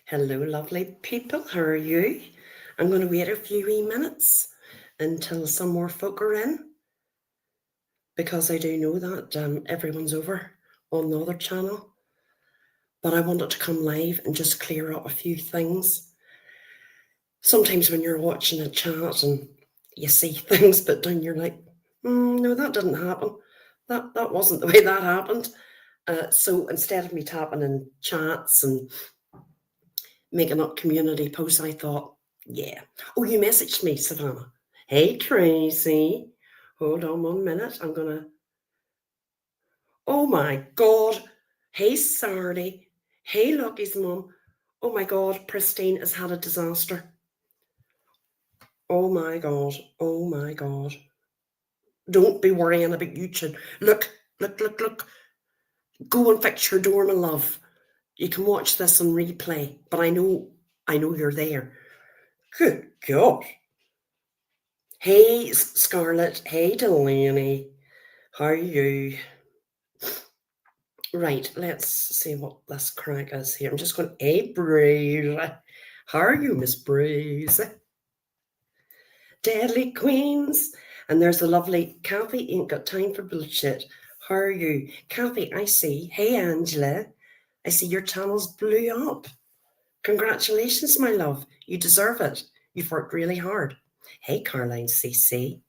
Hello, lovely people. How are you? I'm going to wait a few wee minutes until some more folk are in because I do know that everyone's over on the other channel. But I wanted to come live and just clear up a few things. Sometimes when you're watching a chat and you see things, but then you're like, no, that didn't happen. That wasn't the way that happened. So instead of me tapping in chats and making up community posts, I thought, yeah. Oh, you messaged me, Savannah. Hey, Tracy. Hold on 1 minute. I'm going to. Oh, my God. Hey, Sardy. Hey, Lucky's mum. Oh, my God. Pristine has had a disaster. Oh, my God. Oh, my God. Don't be worrying about YouTube. Look. Go and fix your door, my love. You can watch this on replay, but I know you're there. Good God. Hey, Scarlett. Hey, Delaney. How are you? Right, let's see what this crack is here. I'm just going, hey, Breeze. How are you, Miss Breeze? Deadly Queens. And there's the lovely Kathy. Ain't got time for bullshit. How are you? Kathy, I see. Hey, Angela. I see your channel's blew up. Congratulations, my love. You deserve it. You've worked really hard. Hey, Caroline CC.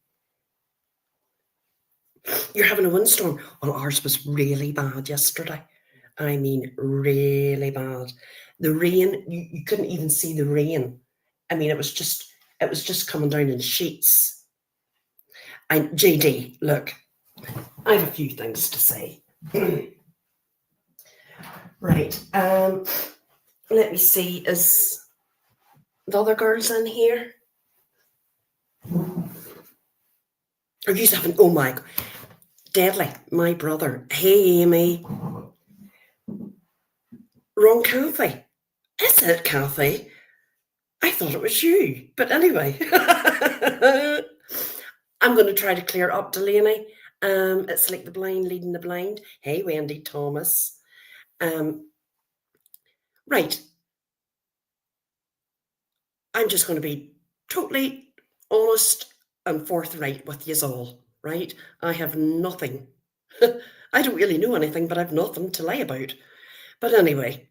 You're having a windstorm. Well, ours was really bad yesterday. I mean, really bad. The rain, you couldn't even see the rain. I mean, it was just coming down in sheets. And JD, look, I have a few things to say. Right. Let me see. Is the other girls in here? Are you having? Oh my God. Deadly, my brother. Hey, Amy. Wrong Kathy. Is it Kathy? I thought it was you. But anyway. I'm going to try to clear up, Delaney. It's like the blind leading the blind. Hey, Wendy Thomas. Right. I'm just going to be totally honest and forthright with you all, right? I have nothing. I don't really know anything, but I've nothing to lie about. But anyway,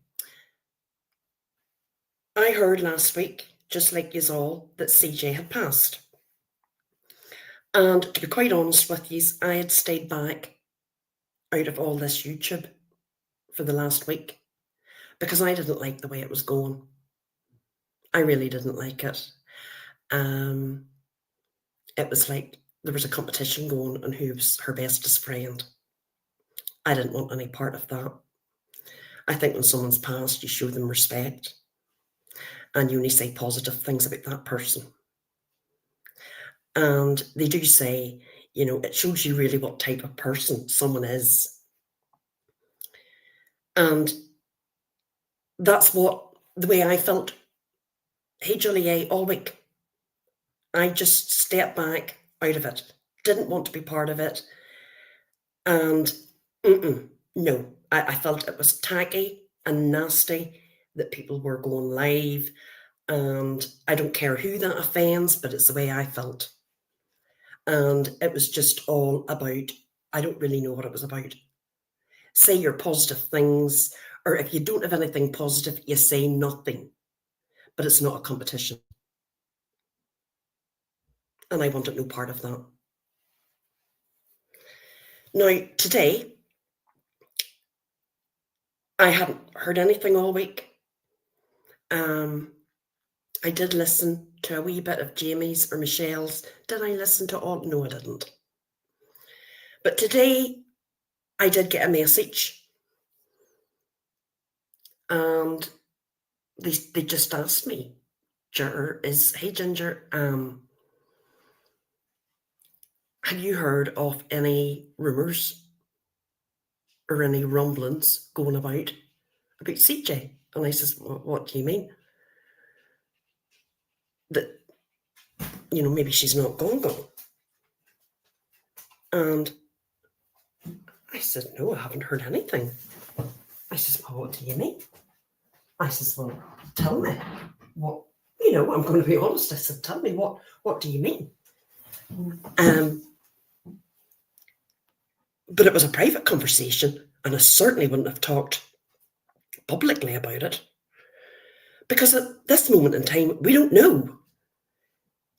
I heard last week, just like you all, that CJ had passed. And to be quite honest with you, I had stayed back out of all this YouTube for the last week because I didn't like the way it was going. I really didn't like it. It was like there was a competition going on who was her bestest friend. I didn't want any part of that. I think when someone's passed, you show them respect and you only say positive things about that person. And they do say, it shows you really what type of person someone is. And that's the way I felt. Hey, Julie, all week. I just stepped back out of it. Didn't want to be part of it. And no, I felt it was tacky and nasty that people were going live. And I don't care who that offends, but it's the way I felt. And it was just all about, I don't really know what it was about. Say your positive things, or if you don't have anything positive, you say nothing. But it's not a competition. And I wanted no part of that. Now, today, I hadn't heard anything all week. I did listen to a wee bit of Jamie's or Michelle's. Did I listen to all? No, I didn't. But today, I did get a message. And they just asked me, hey Ginger, have you heard of any rumours or any rumblings going about CJ? And I says, what do you mean? That, maybe she's not gone. And I said, no, I haven't heard anything. I says, well, what do you mean? I says, well, tell me what, you know, I'm going to be honest. I said, tell me what do you mean? But it was a private conversation, and I certainly wouldn't have talked publicly about it. Because at this moment in time, we don't know.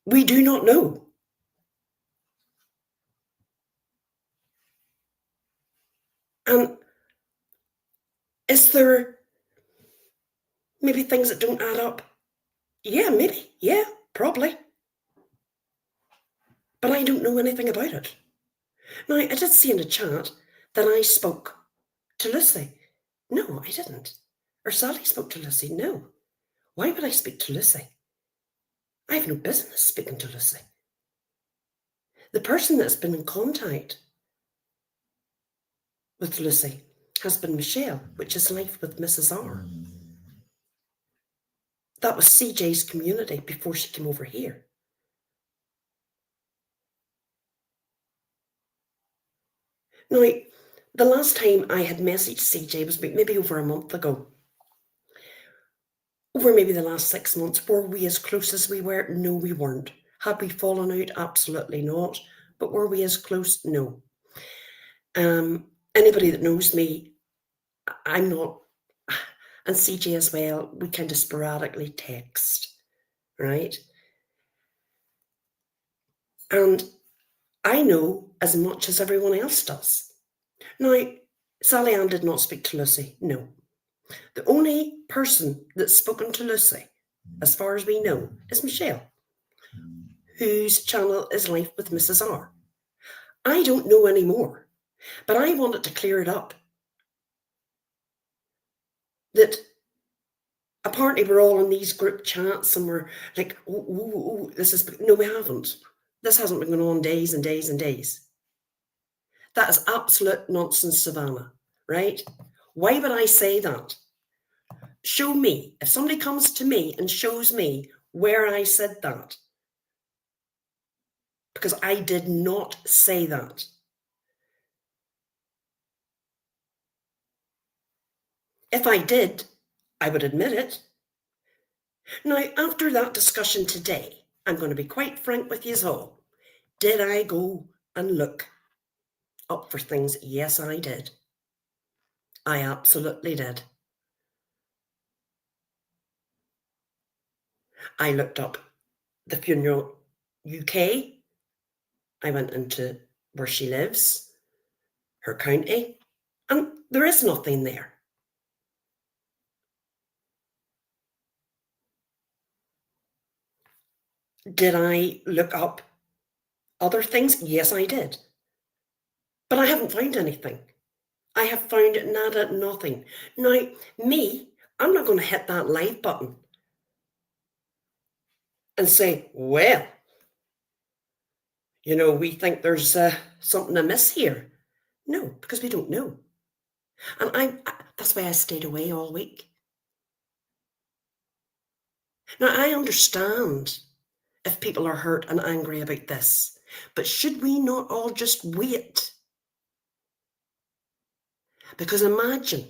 We do not know. And is there maybe things that don't add up? Yeah, maybe. Yeah, probably. But I don't know anything about it. Now, I did see in the chat that I spoke to Lucy. No, I didn't. Or Sally spoke to Lucy. No. Why would I speak to Lucy? I have no business speaking to Lucy. The person that's been in contact with Lucy has been Michelle, which is Life with Mrs. R. That was CJ's community before she came over here. Now, the last time I had messaged CJ was maybe over a month ago. Over maybe the last 6 months. Were we as close as we were? No, we weren't. Had we fallen out? Absolutely not. But were we as close? No. Anybody that knows me, I'm not, and CJ as well, we kind of sporadically text, right? And I know as much as everyone else does. Now, Sally Ann did not speak to Lucy, no. The only person that's spoken to Lucy, as far as we know, is Michelle, whose channel is Life with Mrs. R. I don't know anymore, but I wanted to clear it up. That apparently we're all in these group chats and we're like, this is, no, we haven't. This hasn't been going on days and days and days. That is absolute nonsense, Savannah, right? Why would I say that? Show me. If somebody comes to me and shows me where I said that, because I did not say that. If I did, I would admit it. Now, after that discussion today, I'm going to be quite frank with you all. Did I go and look up for things? Yes, I did. I absolutely did. I looked up the funeral UK. I went into where she lives, her county, and there is nothing there. Did I look up other things? Yes, I did. But I haven't found anything. I have found nada, nothing. Now, me, I'm not going to hit that live button and say, well, you know, we think there's something amiss here. No, because we don't know. And that's why I stayed away all week. Now, I understand if people are hurt and angry about this, but should we not all just wait? Because imagine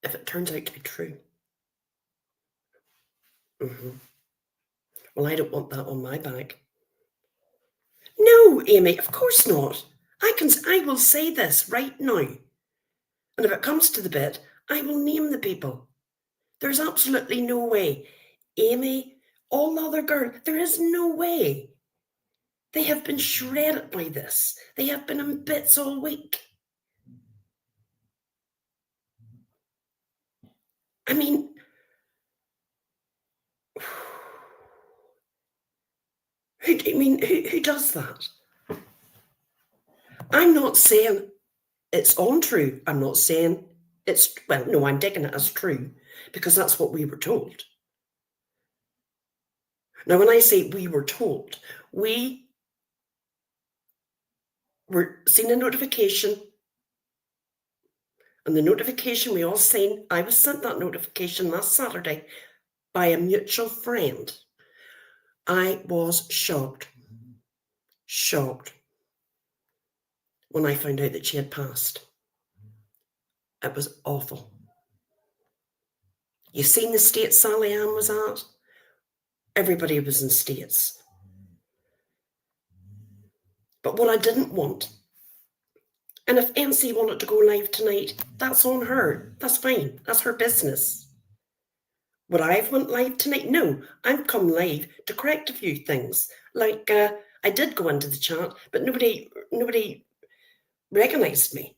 if it turns out to be true. Well, I don't want that on my back. No, Amy, of course not. I will say this right now. And if it comes to the bit, I will name the people. There's absolutely no way. Amy, all the other girls, there is no way. They have been shredded by this. They have been in bits all week. I mean, who does that? I'm not saying it's untrue. I'm not saying it's, well, no, I'm taking it as true because that's what we were told. Now, when I say we were told, we were seen a notification, and the notification we all seen, I was sent that notification last Saturday by a mutual friend. I was shocked when I found out that she had passed. It was awful. You seen the state Sally Ann was at? Everybody was in states. But what I didn't want, and if NC wanted to go live tonight, that's on her. That's fine. That's her business. Would I have went live tonight? No, I've come live to correct a few things. Like I did go into the chat, but nobody recognised me.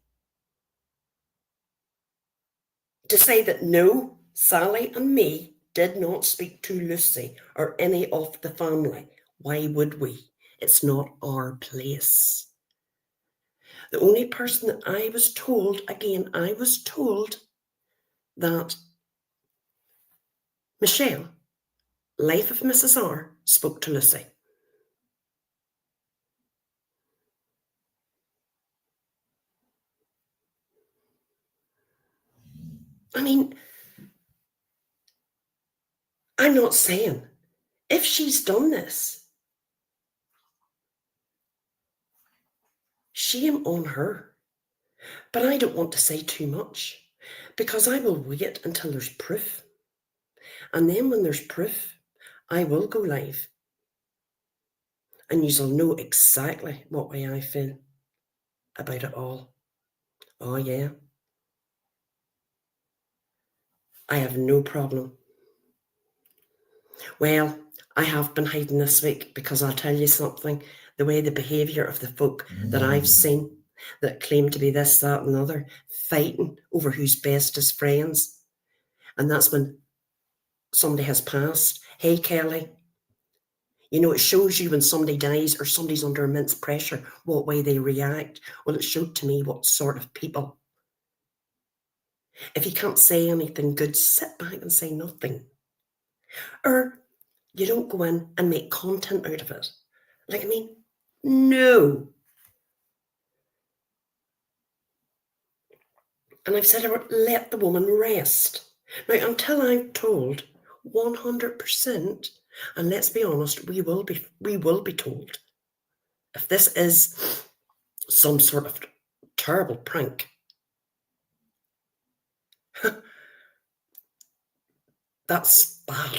To say that no, Sally and me did not speak to Lucy or any of the family. Why would we? It's not our place. The only person that I was told, again, I was told that Michelle, Life of Mrs. R, spoke to Lucy. I mean, I'm not saying if she's done this, shame on her. But I don't want to say too much because I will wait until there's proof. And then when there's proof, I will go live. And you'll know exactly what way I feel about it all. Oh, yeah. I have no problem. Well, I have been hiding this week because I'll tell you something. The way the behaviour of the folk that I've seen that claim to be this, that and the other, fighting over who's best as friends. And that's when somebody has passed. Hey, Kelly. You know, it shows you when somebody dies or somebody's under immense pressure, what way they react. Well, it showed to me what sort of people. If you can't say anything good, sit back and say nothing. Or you don't go in and make content out of it. Like, I mean, no. And I've said, let the woman rest. Now, until I'm told 100%, and let's be honest, we will be told. If this is some sort of terrible prank, that's bad.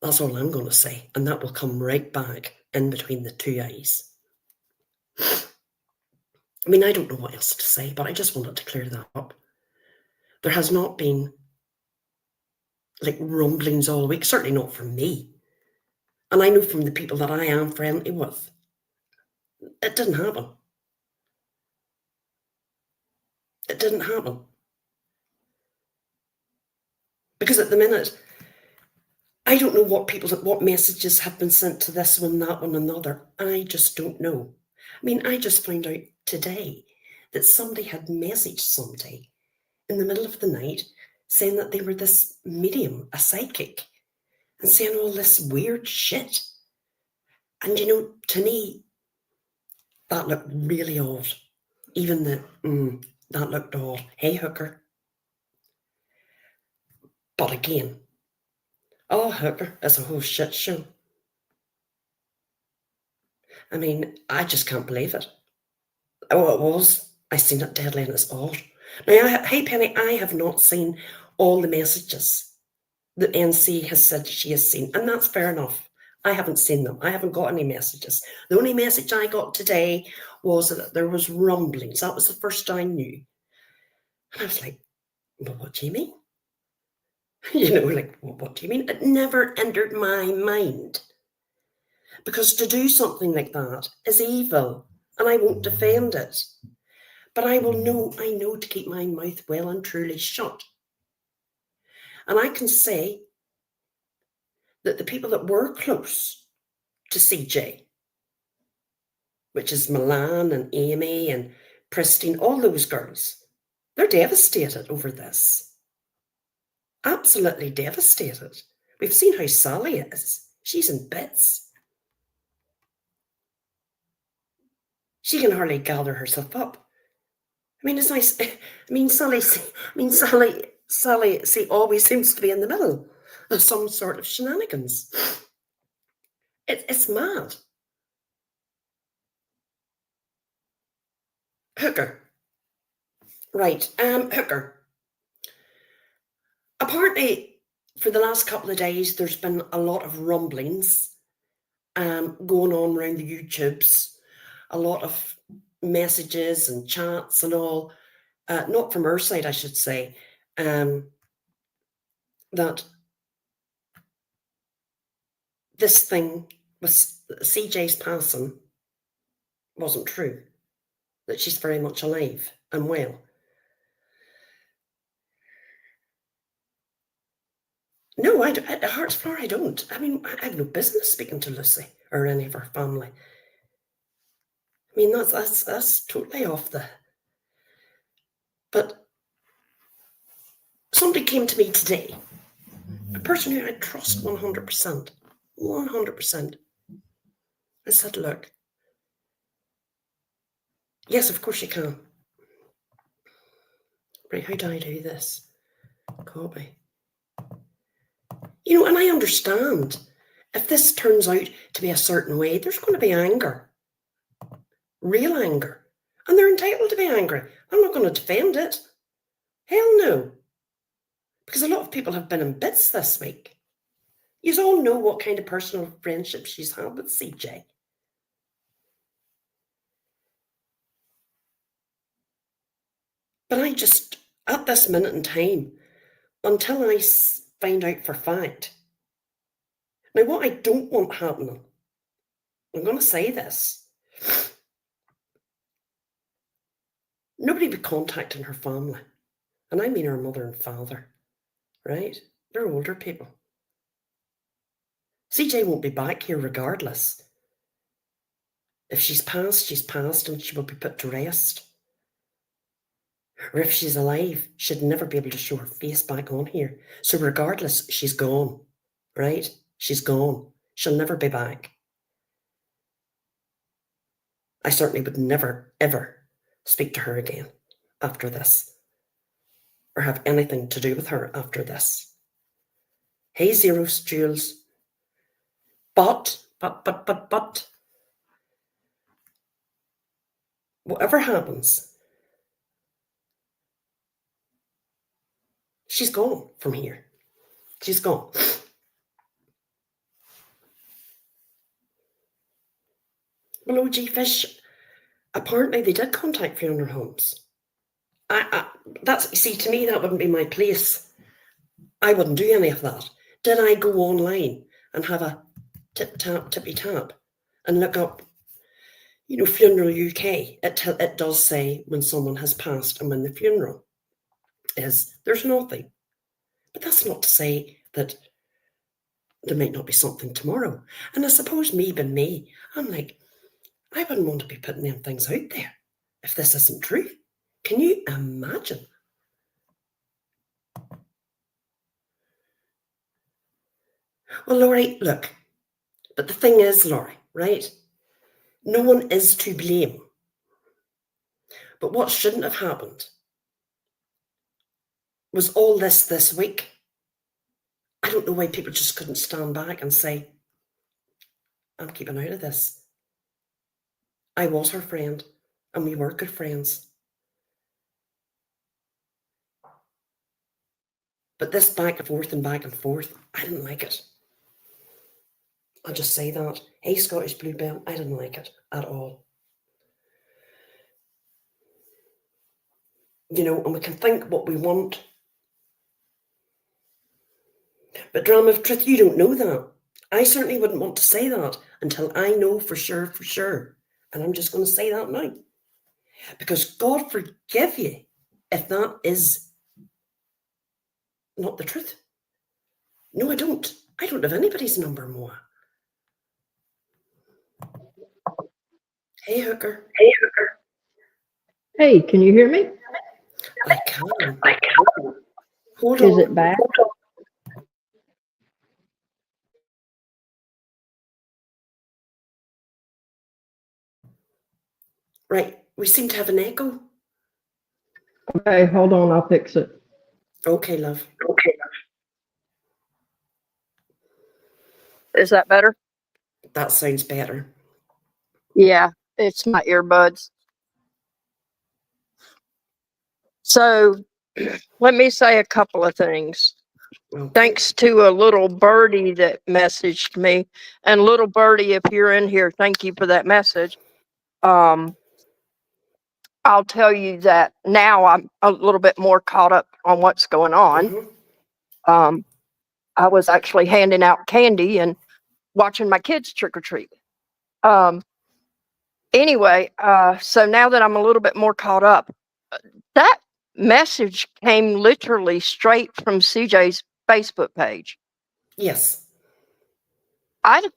That's all I'm going to say. And that will come right back in between the two eyes. I mean, I don't know what else to say, but I just wanted to clear that up. There has not been like rumblings all week, certainly not from me. And I know from the people that I am friendly with, it didn't happen. It didn't happen. Because at the minute, I don't know what messages have been sent to this one, that one, and the other. I just don't know. I mean, I just found out today that somebody had messaged somebody in the middle of the night saying that they were this medium, a psychic, and saying all this weird shit. And you know, to me, that looked really odd. Even that looked odd. Hey, hooker. But again, oh, hooker is a whole shit show. I mean, I just can't believe it. Oh, it was. I seen it deadly and it's odd. Now, hey, Penny, I have not seen all the messages that NC has said she has seen, and that's fair enough. I haven't seen them. I haven't got any messages. The only message I got today was that there was rumblings. That was the first I knew. And I was like, well, what do you mean? You know, like, well, what do you mean? It never entered my mind. Because to do something like that is evil, and I won't defend it. But I know to keep my mouth well and truly shut. And I can say that the people that were close to CJ, which is Milan and Amy and Pristine, all those girls, they're devastated over this. Absolutely devastated. We've seen how Sally is. She's in bits. She can hardly gather herself up. I mean, it's nice. I mean, Sally, see, always seems to be in the middle of some sort of shenanigans. It's mad. Hooker, Right, Hooker. Apparently, for the last couple of days, there's been a lot of rumblings going on around the YouTubes, a lot of messages and chats and all, not from her side, I should say, that this thing with CJ's passing wasn't true, that she's very much alive and well. No, at Heart's Floor, I don't. I mean, I have no business speaking to Lucy or any of her family. I mean, that's totally off the... But somebody came to me today, a person who I trust 100%, 100%, and said, look, yes, of course you can. Right, how do I do this? Copy. You know, and I understand if this turns out to be a certain way, there's going to be anger, real anger, and they're entitled to be angry. I'm not going to defend it. Hell no. Because a lot of people have been in bits this week. You all know what kind of personal friendship she's had with CJ. But I just, at this minute in time, until I find out for fact. Now, what I don't want happening, I'm going to say this. Nobody be contacting her family. And I mean her mother and father, right? They're older people. CJ won't be back here regardless. If she's passed and she will be put to rest. Or if she's alive, she'd never be able to show her face back on here. So regardless, she's gone, right? She's gone. She'll never be back. I certainly would never, ever speak to her again after this. Or have anything to do with her after this. Hey, Zeros, Jules. But, whatever happens, she's gone from here. She's gone. Well, OG Fish, apparently they did contact funeral homes. See, to me, that wouldn't be my place. I wouldn't do any of that. Did I go online and have a tippy tap and look up, you know, Funeral UK? It does say when someone has passed and when the funeral is. There's nothing. But that's not to say that there might not be something tomorrow. And I suppose me being me, I'm like, I wouldn't want to be putting them things out there if this isn't true. Can you imagine? Well, Laurie, look, but the thing is, Laurie, right? No one is to blame. But what shouldn't have happened was all this week. I don't know why people just couldn't stand back and say, I'm keeping out of this. I was her friend, and we were good friends. But this back and forth, I didn't like it. I'll just say that. Hey, Scottish Bluebell, I didn't like it at all. You know, and we can think what we want. But Drama of Truth, you don't know that. I certainly wouldn't want to say that until I know for sure. And I'm just going to say that now. Because God forgive you if that is not the truth. No, I don't. I don't have anybody's number, Moa. Hey, Hooker. Hey, can you hear me? I can. Hold Is on. it bad? Right, we seem to have an echo. Okay, hold on, I'll fix it. Okay, love. Is that better? That sounds better. Yeah, it's my earbuds. So let me say a couple of things. Okay. Thanks to a little birdie that messaged me. And little birdie, if you're in here, thank you for that message. I'll tell you that now I'm a little bit more caught up on what's going on. Mm-hmm. I was actually handing out candy and watching my kids trick or treat. Anyway, so now that I'm a little bit more caught up, that message came literally straight from CJ's Facebook page. Yes. I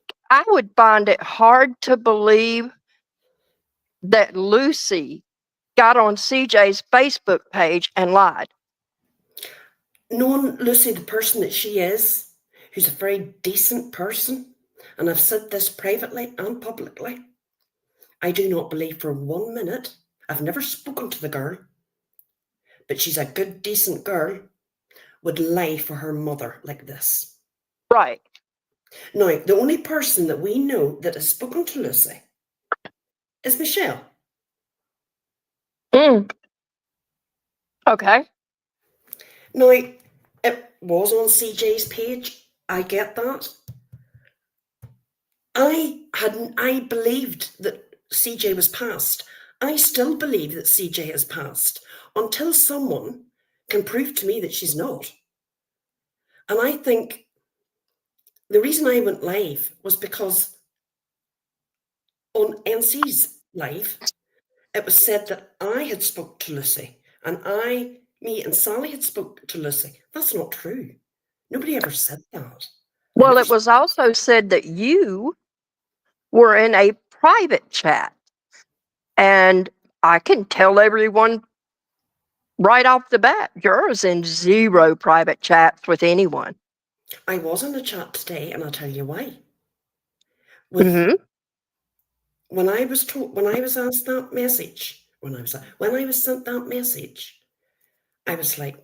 would find it hard to believe that Lucy got on CJ's Facebook page and lied. Knowing Lucy, the person that she is, who's a very decent person, and I've said this privately and publicly, I do not believe for 1 minute, I've never spoken to the girl, but she's a good, decent girl, would lie for her mother like this. Right. Now, the only person that we know that has spoken to Lucy is Michelle. Okay. Now, it was on CJ's page. I get that. I believed that CJ was passed. I still believe that CJ has passed until someone can prove to me that she's not. And I think the reason I went live was because on NC's live, it was said that I had spoke to Lucy and me and Sally had spoke to Lucy. That's not true. Nobody ever said that. Well, it was also said that you were in a private chat. And I can tell everyone right off the bat, Juror's in zero private chats with anyone. I was in a chat today, and I'll tell you why. When I was asked that message, when I was sent that message, I was like,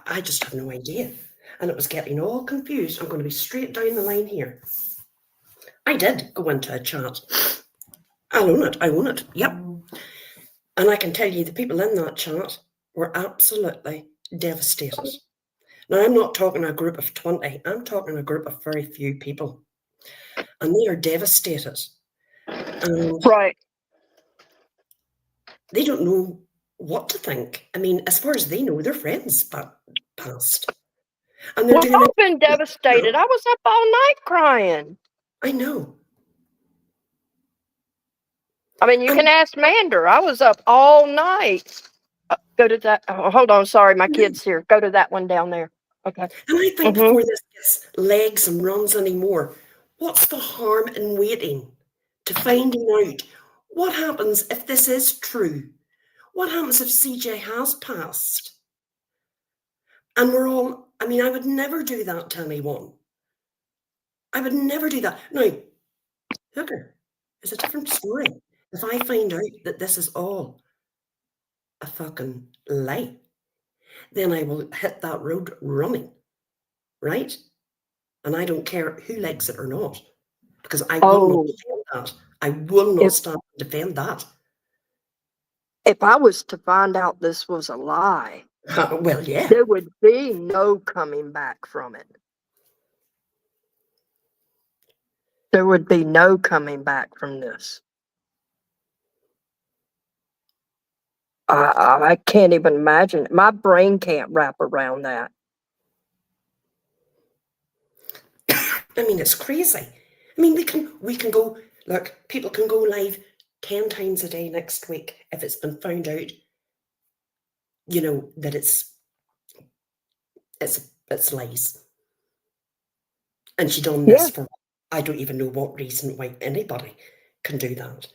I just have no idea. And it was getting all confused. I'm going to be straight down the line here. I did go into a chat. I own it. Yep. And I can tell you the people in that chat were absolutely devastated. Now, I'm not talking a group of 20. I'm talking a group of very few people. And they are devastated. And Right. they don't know what to think. I mean, as far as they know, their friends passed. And they're doing I've been devastated. I was up all night crying. I know. I mean, you can ask Mander. I was up all night. Go to that. Oh, hold on. Sorry, my kid's here. Go to that one down there. Okay. And I think before this gets legs and runs anymore, what's the harm in waiting to finding out what happens if this is true? What happens if CJ has passed? And we're all, I mean, I would never do that to anyone. I would never do that. Now, Hooker is a different story. If I find out that this is all a fucking lie, then I will hit that road running, right? And I don't care who likes it or not, because I will not defend that. I will not stand and defend that. If I was to find out this was a lie, well, yeah, there would be no coming back from it. There would be no coming back from this. I can't even imagine it. My brain can't wrap around that. I mean, it's crazy. I mean, we can go, look, people can go live 10 times a day next week if it's been found out, you know, that it's lies. And she done this for, I don't even know what reason why anybody can do that.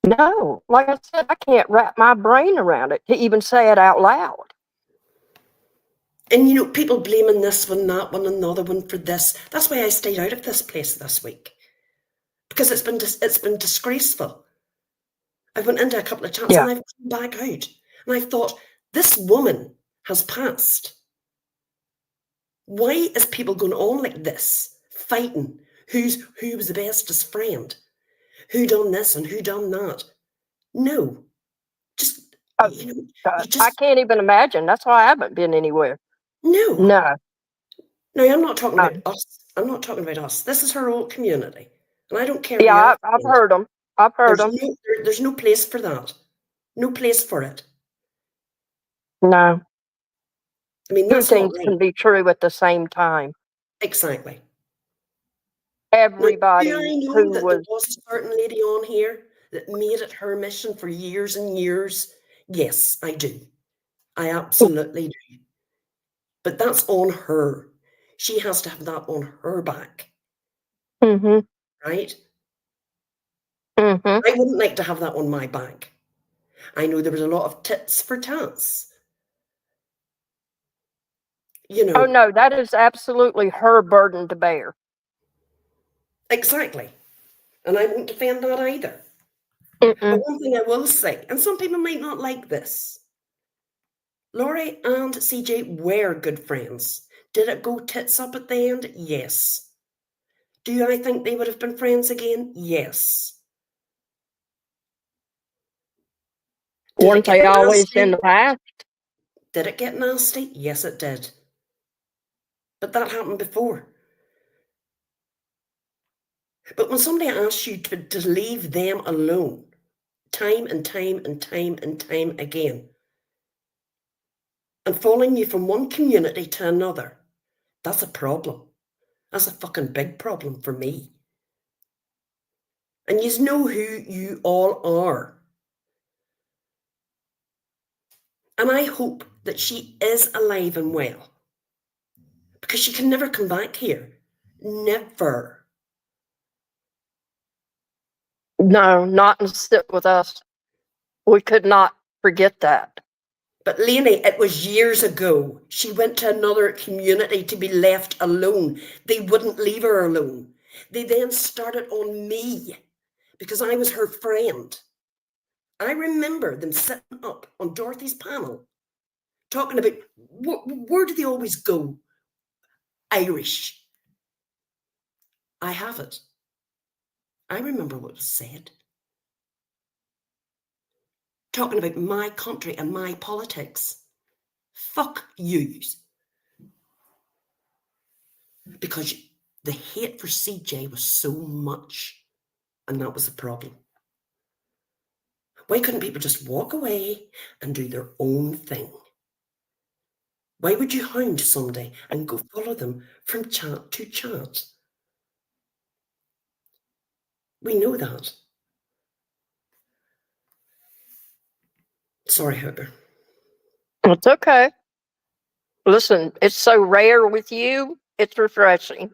No, like I said, I can't wrap my brain around it to even say it out loud. And, you know, people blaming this one, that one, and the other one for this. That's why I stayed out of this place this week. Because it's been disgraceful. I went into a couple of chats and I've come back out. And I've thought, this woman has passed. Why is people going on like this, fighting who was the bestest friend? Who done this and who done that? No. Just Oh, you know, God, you I just, can't even imagine. That's why I haven't been anywhere. no. No. No, I'm not talking about Um, us. I'm not talking about us. This is her old community. And I don't care who yeah, else I've is. heard them. I've heard them. There's no place for that. No place for it. No. I mean, Two that's not things right. can be true at the same time. Exactly. Now, do Everybody I know who that there was, was a certain lady on here that made it her mission for years and years? Yes, I do. I absolutely do. But that's on her. She has to have that on her back, mm-hmm, right? mm-hmm. I wouldn't like to have that on my back. I know there was a lot of tits for tats. You Oh, know, no, that is absolutely her burden to bear. exactly. And I won't defend that either. But Mm-mm. one thing I will say, and some people might not like this, Laurie and CJ were good friends. Did it go tits up at the end? Yes. Do I think they would have been friends again? Yes. Did it Weren't get they always in nasty? the past? Did it get nasty? Yes, it did. But that happened before. But when somebody asks you to leave them alone, time and time and time and time again, and following you from one community to another, that's a problem. That's a fucking big problem for me. And you know who you all are. And I hope that she is alive and well. Because she can never come back here. Never. No, not and sit with us. We could not forget that. But Lainey, it was years ago. She went to another community to be left alone. They wouldn't leave her alone. They then started on me because I was her friend. I remember them sitting up on Dorothy's panel talking about where do they always go? Irish. I have it. I remember what was said. Talking about my country and my politics. Fuck yous. Because the hate for CJ was so much, and that was the problem. Why couldn't people just walk away and do their own thing? Why would you hound somebody and go follow them from chat to chat? We know that. Sorry, Hooker. It's okay. Listen, it's so rare with you, it's refreshing.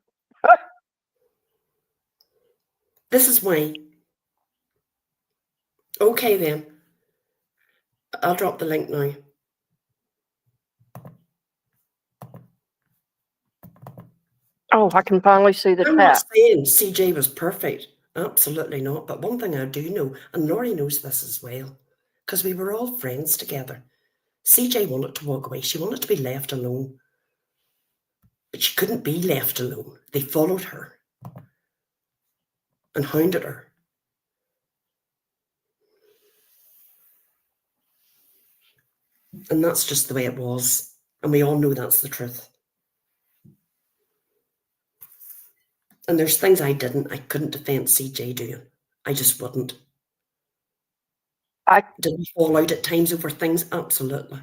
This is why. Okay, then. I'll drop the link now. Oh, I can finally see the I'm not chat. saying CJ was perfect. Absolutely not. But one thing I do know, and Laurie knows this as well, because we were all friends together. CJ wanted to walk away. She wanted to be left alone. But she couldn't be left alone. They followed her and hounded her. And that's just the way it was. And we all know that's the truth. And there's things I couldn't defend CJ doing. I just wouldn't. Did we fall out at times over things? Absolutely.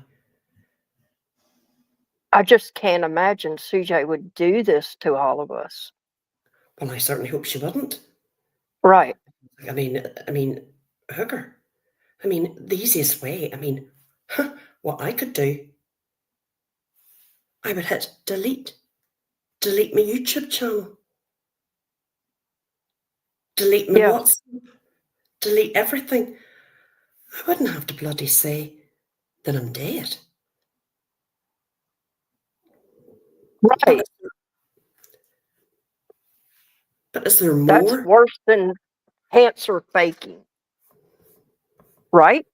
I just can't imagine CJ would do this to all of us. Well, I certainly hope she wouldn't. Right. I mean, Hooker. I mean, the easiest way, what I could do, I would hit delete. Delete my YouTube channel. Delete my Yeah. WhatsApp. Delete everything. I wouldn't have to bloody say that I'm dead. Right. But is there That's more? worse than cancer faking. Right?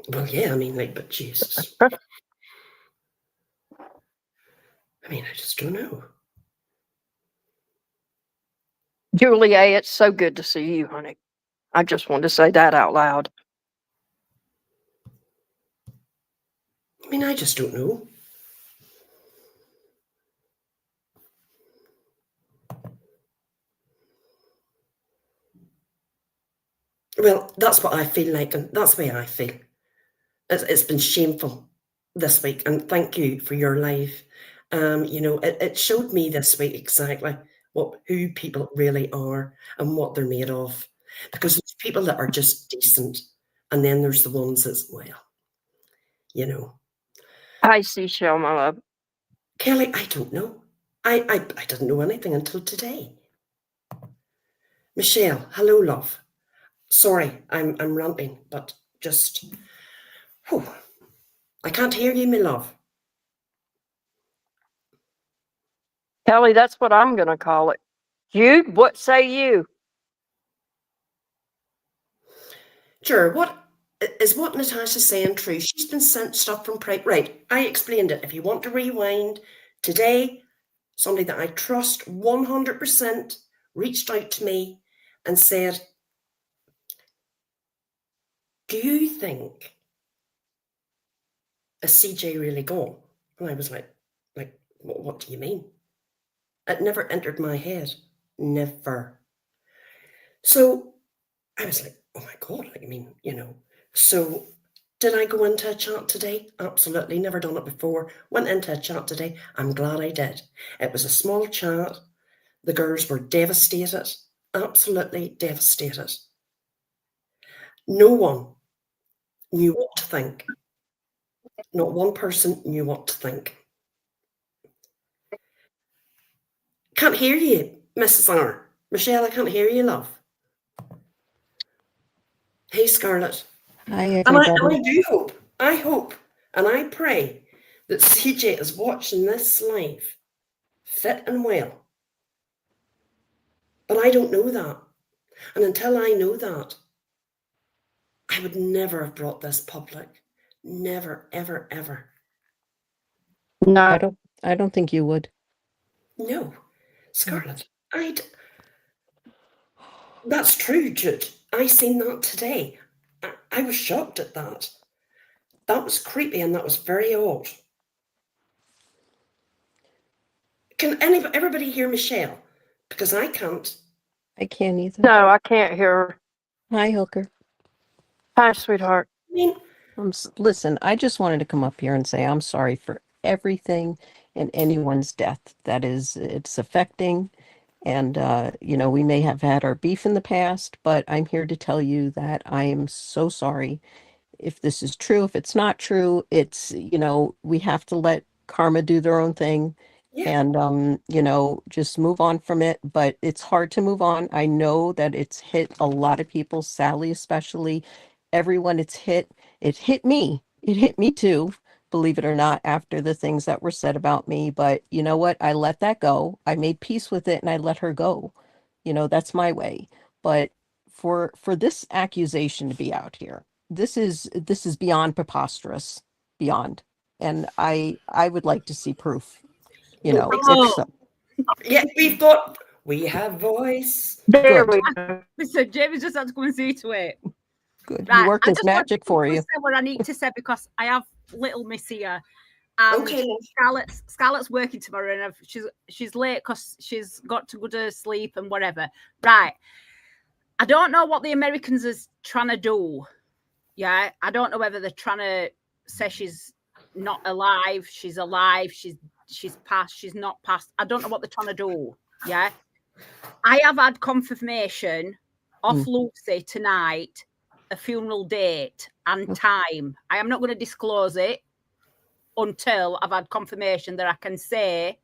Well, yeah, but Jesus. I just don't know. Julia, it's so good to see you, honey. I just wanted to say that out loud. I mean, I just don't know. Well, that's what I feel like, and that's the way I feel. It's been shameful this week, and thank you for your live. It showed me this week exactly who people really are and what they're made of. Because there's people that are just decent, and then there's the ones that's, well, you know. Hi, Seashell, my love. Kelly, I don't know. I didn't know anything until today. Michelle, hello, love. Sorry, I'm ranting, but just, whew, I can't hear you, my love. Kelly, that's what I'm going to call it. You? What say you? Sure, what Natasha's saying true? She's been sent stuff from Pride. Right, I explained it. If you want to rewind, today, somebody that I trust 100% reached out to me and said, do you think, is CJ really gone? And I was like, what do you mean? It never entered my head. Never. So I was like, oh my God, So did I go into a chat today? Absolutely. Never done it before. Went into a chat today. I'm glad I did. It was a small chat. The girls were devastated. Absolutely devastated. No one knew what to think. Not one person knew what to think. Can't hear you, Mrs. R. Michelle, I can't hear you, love. Hey, Scarlett. Hi, And everybody. I do hope, and I pray that CJ is watching this live, fit and well. But I don't know that. And until I know that, I would never have brought this public. Never, ever, ever. No. I don't think you would. No. Scarlett, that's true, Jude. I seen that today. I was shocked at that. That was creepy and that was very odd. Can everybody hear Michelle? Because I can't. I can't either. No, I can't hear her. Hi, Hooker. Hi, sweetheart. I mean, Listen, I just wanted to come up here and say I'm sorry for everything and anyone's death it's affecting. And, we may have had our beef in the past, but I'm here to tell you that I am so sorry. If this is true, if it's not true, it's, we have to let karma do their own thing. yeah. And just move on from it. But it's hard to move on. I know that it's hit a lot of people, Sally especially, everyone it hit me. It hit me too, believe it or not, after the things that were said about me. But you know what? I let that go. I made peace with it and I let her go. That's my way. But for this accusation to be out here, this is beyond preposterous, beyond. And I would like to see proof. Oh. Yeah, we have voice. There Good. we go. Listen, Jamie's just had to come and see to it. Good. Right, You worked I as just want magic to for you. say what I need to say because I have little Miss here. Okay, love. Scarlett's working tomorrow and she's late because she's got to go to sleep and whatever. Right. I don't know what the Americans are trying to do. Yeah, I don't know whether they're trying to say she's not alive, she's alive, she's passed, she's not passed. I don't know what they're trying to do. Yeah. I have had confirmation off Lucy tonight, a funeral date and time. I am not going to disclose it until I've had confirmation that I can say.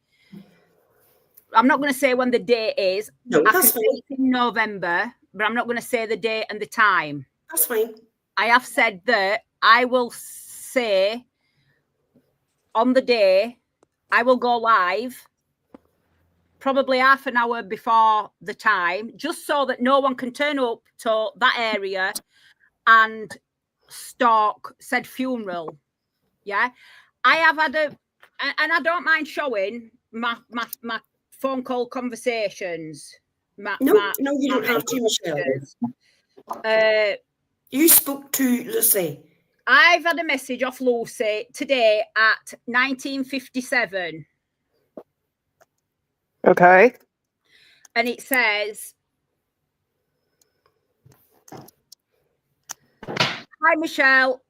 I'm not going to say when the date is. No, I can that's say fine. it's in November, but I'm not going to say the date and the time. That's fine. I have said that I will say on the day, I will go live probably half an hour before the time, just so that no one can turn up to that area and stalk said funeral. Yeah. I have had and I don't mind showing my phone call conversations. No, you don't have to, Michelle. Uh, You spoke to Lucy I've had a message off Lucy today at 19:57. Okay. And it says, "Hi, Michelle.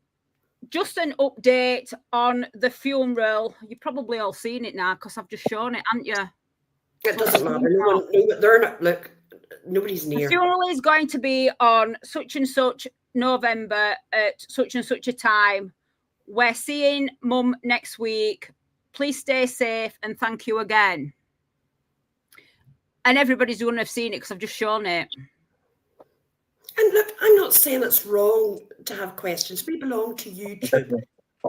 Just an update on the funeral." You've probably all seen it now because I've just shown it, haven't you? It doesn't matter. No, they're not. Look, nobody's The near. funeral is going to be on such and such November at such and such a time. We're seeing Mum next week. Please stay safe and thank you again. And everybody's going to have seen it because I've just shown it. And look, I'm not saying it's wrong to have questions. We belong to YouTube.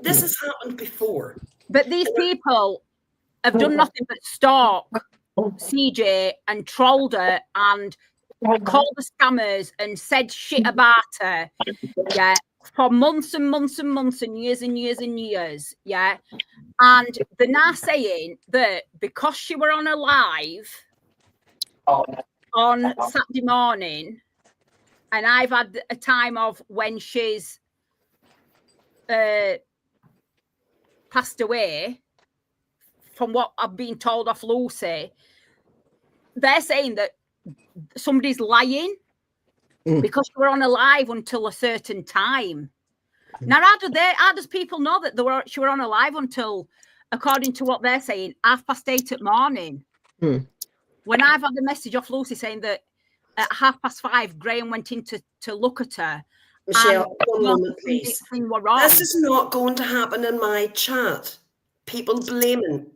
This has happened before. But these people have done nothing but stalk CJ and trolled her and called the scammers and said shit about her, yeah, for months and months and months and years and years and years, yeah. And they're now saying that because she were on a live on Saturday morning, and I've had a time of when she's passed away, from what I've been told off Lucy, they're saying that somebody's lying because we're on a live until a certain time. Now, how does people know that she were on a live until, according to what they're saying, 8:30 at morning? When I've had a message off Lucy saying that at 5:30, Graham went in to look at her. Michelle, one moment, please. Wrong. This is not going to happen in my chat. People blaming.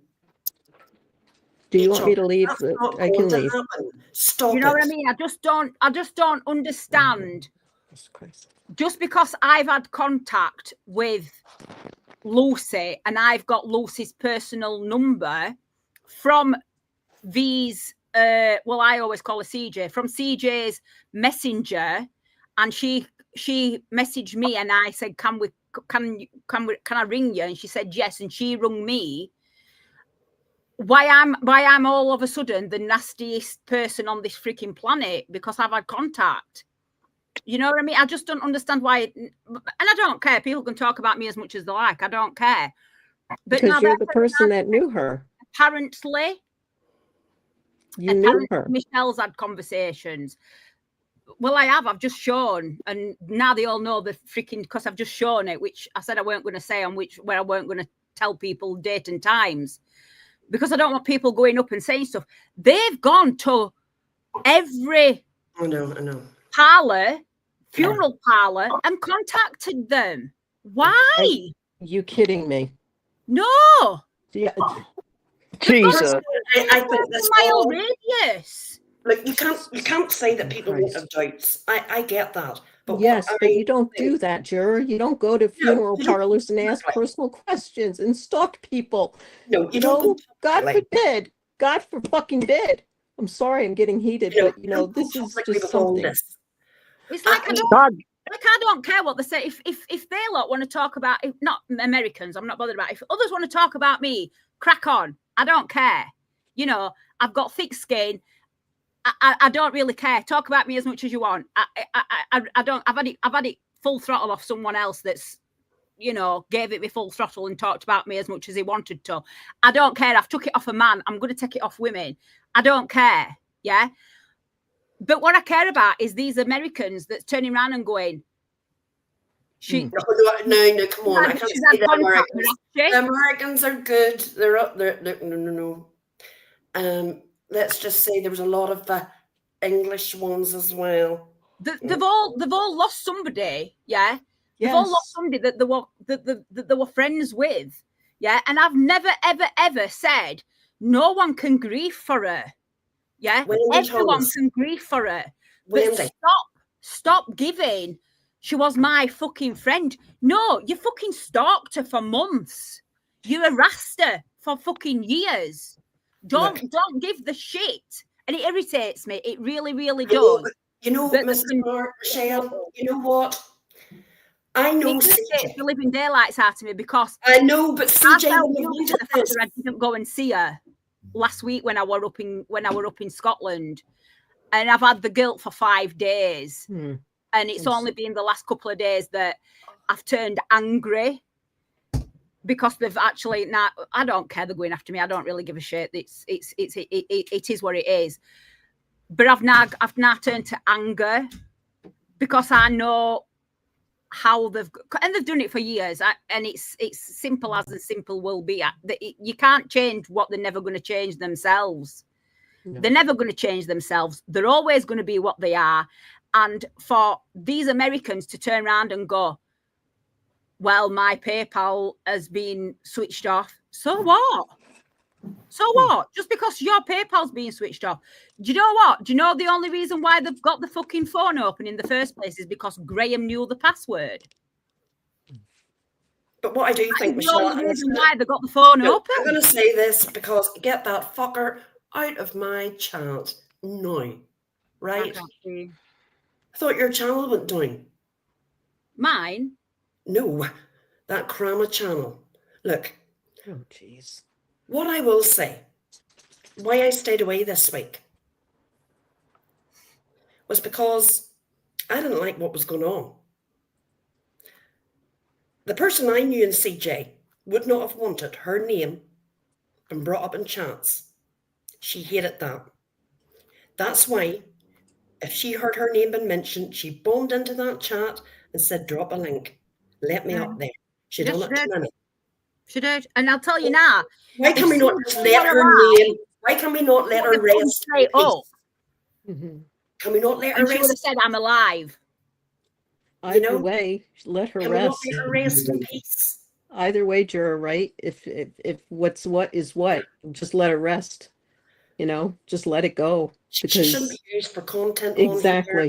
Do you want me to leave? That's not I going can to leave. happen. Stop You know it. what I mean? I just don't understand. Just because I've had contact with Lucy and I've got Lucy's personal number from these, well, I always call her CJ, from CJ's messenger, and she messaged me and I said, can I ring you? And she said yes, and she rung me. Why I'm all of a sudden the nastiest person on this freaking planet because I've had contact. You know what I mean? I just don't understand why. And I don't care. People can talk about me as much as they like. I don't care. But because you're the person that knew her. Apparently, you knew her. Michelle's had conversations. Well, I have. I've just shown, and now they all know the freaking, because I've just shown it, which I said I weren't going to say, where I weren't going to tell people date and times, because I don't want people going up and saying stuff. They've gone to every funeral parlor, and contacted them. Why? You kidding me? No. Yeah. Jesus. I think this mile radius. Like you can't say that people won't have doubts. I get that. But yes, but you don't do that, Juror. You don't go to funeral parlors and ask personal questions and stalk people. No, you don't. God forbid. God for fucking bid. I'm sorry, I'm getting heated, but this is just something. It's like I don't care what they say. If they lot want to talk about, if not Americans, I'm not bothered about. If others want to talk about me, crack on. I don't care. I've got thick skin. I don't really care. Talk about me as much as you want. I don't. I've had it full throttle off someone else that's, gave it me full throttle and talked about me as much as he wanted to. I don't care. I've took it off a man. I'm going to take it off women. I don't care. Yeah. But what I care about is these Americans that's turning around and going, no, come on. I can't say the Americans. The Americans are good. They're up there. No. Let's just say there was a lot of the English ones as well. They've all lost somebody, yeah. They've all lost somebody that they were friends with, yeah. And I've never ever said no one can grieve for her, yeah. Everyone can grieve for her, but stop giving. She was my fucking friend. No, you fucking stalked her for months. You harassed her for fucking years. Don't give the shit. And it irritates me. It really, really does. Mrs. Michelle, you know what? I know it irritates the living daylights out of me because I know, but CJ, I felt guilty the fact that I didn't go and see her last week when I were up in Scotland, and I've had the guilt for 5 days, and it's only been the last couple of days that I've turned angry because they've actually now. I don't care. They're going after me. I don't really give a shit. It is what it is. But I've now turned to anger because I know how they've done it for years, and it's simple as the simple will be. You can't change what they're never going to change themselves. No. They're never going to change themselves. They're always going to be what they are. And for these Americans to turn around and go, well, my PayPal has been switched off. So what? So what? Just because your PayPal's being switched off. Do you know what? Do you know the only reason why they've got the fucking phone open in the first place is because Graham knew the password. But what I do think, Michelle, the reason why they got the phone open. I'm going to say this because get that fucker out of my chat now, right? I thought your channel went down. Mine? No, that Krama channel. Look. Oh, jeez. What I will say, why I stayed away this week was because I didn't like what was going on. The person I knew in CJ would not have wanted her name and brought up in chats. She hated that. That's why if she heard her name being mentioned, she bombed into that chat and said, drop a link. Let me up there. She done it 2 minutes. She did. And I'll tell you now. Why can we not just let her name? Why can we not let her rest in peace? Can we not let her rest? She would have said, I'm alive. Either way, let her rest. Can we not let her rest in peace? Either way, Juror, right? If what's what is what, just let her rest. You know, just let it go. Because she shouldn't be used for content. Exactly. On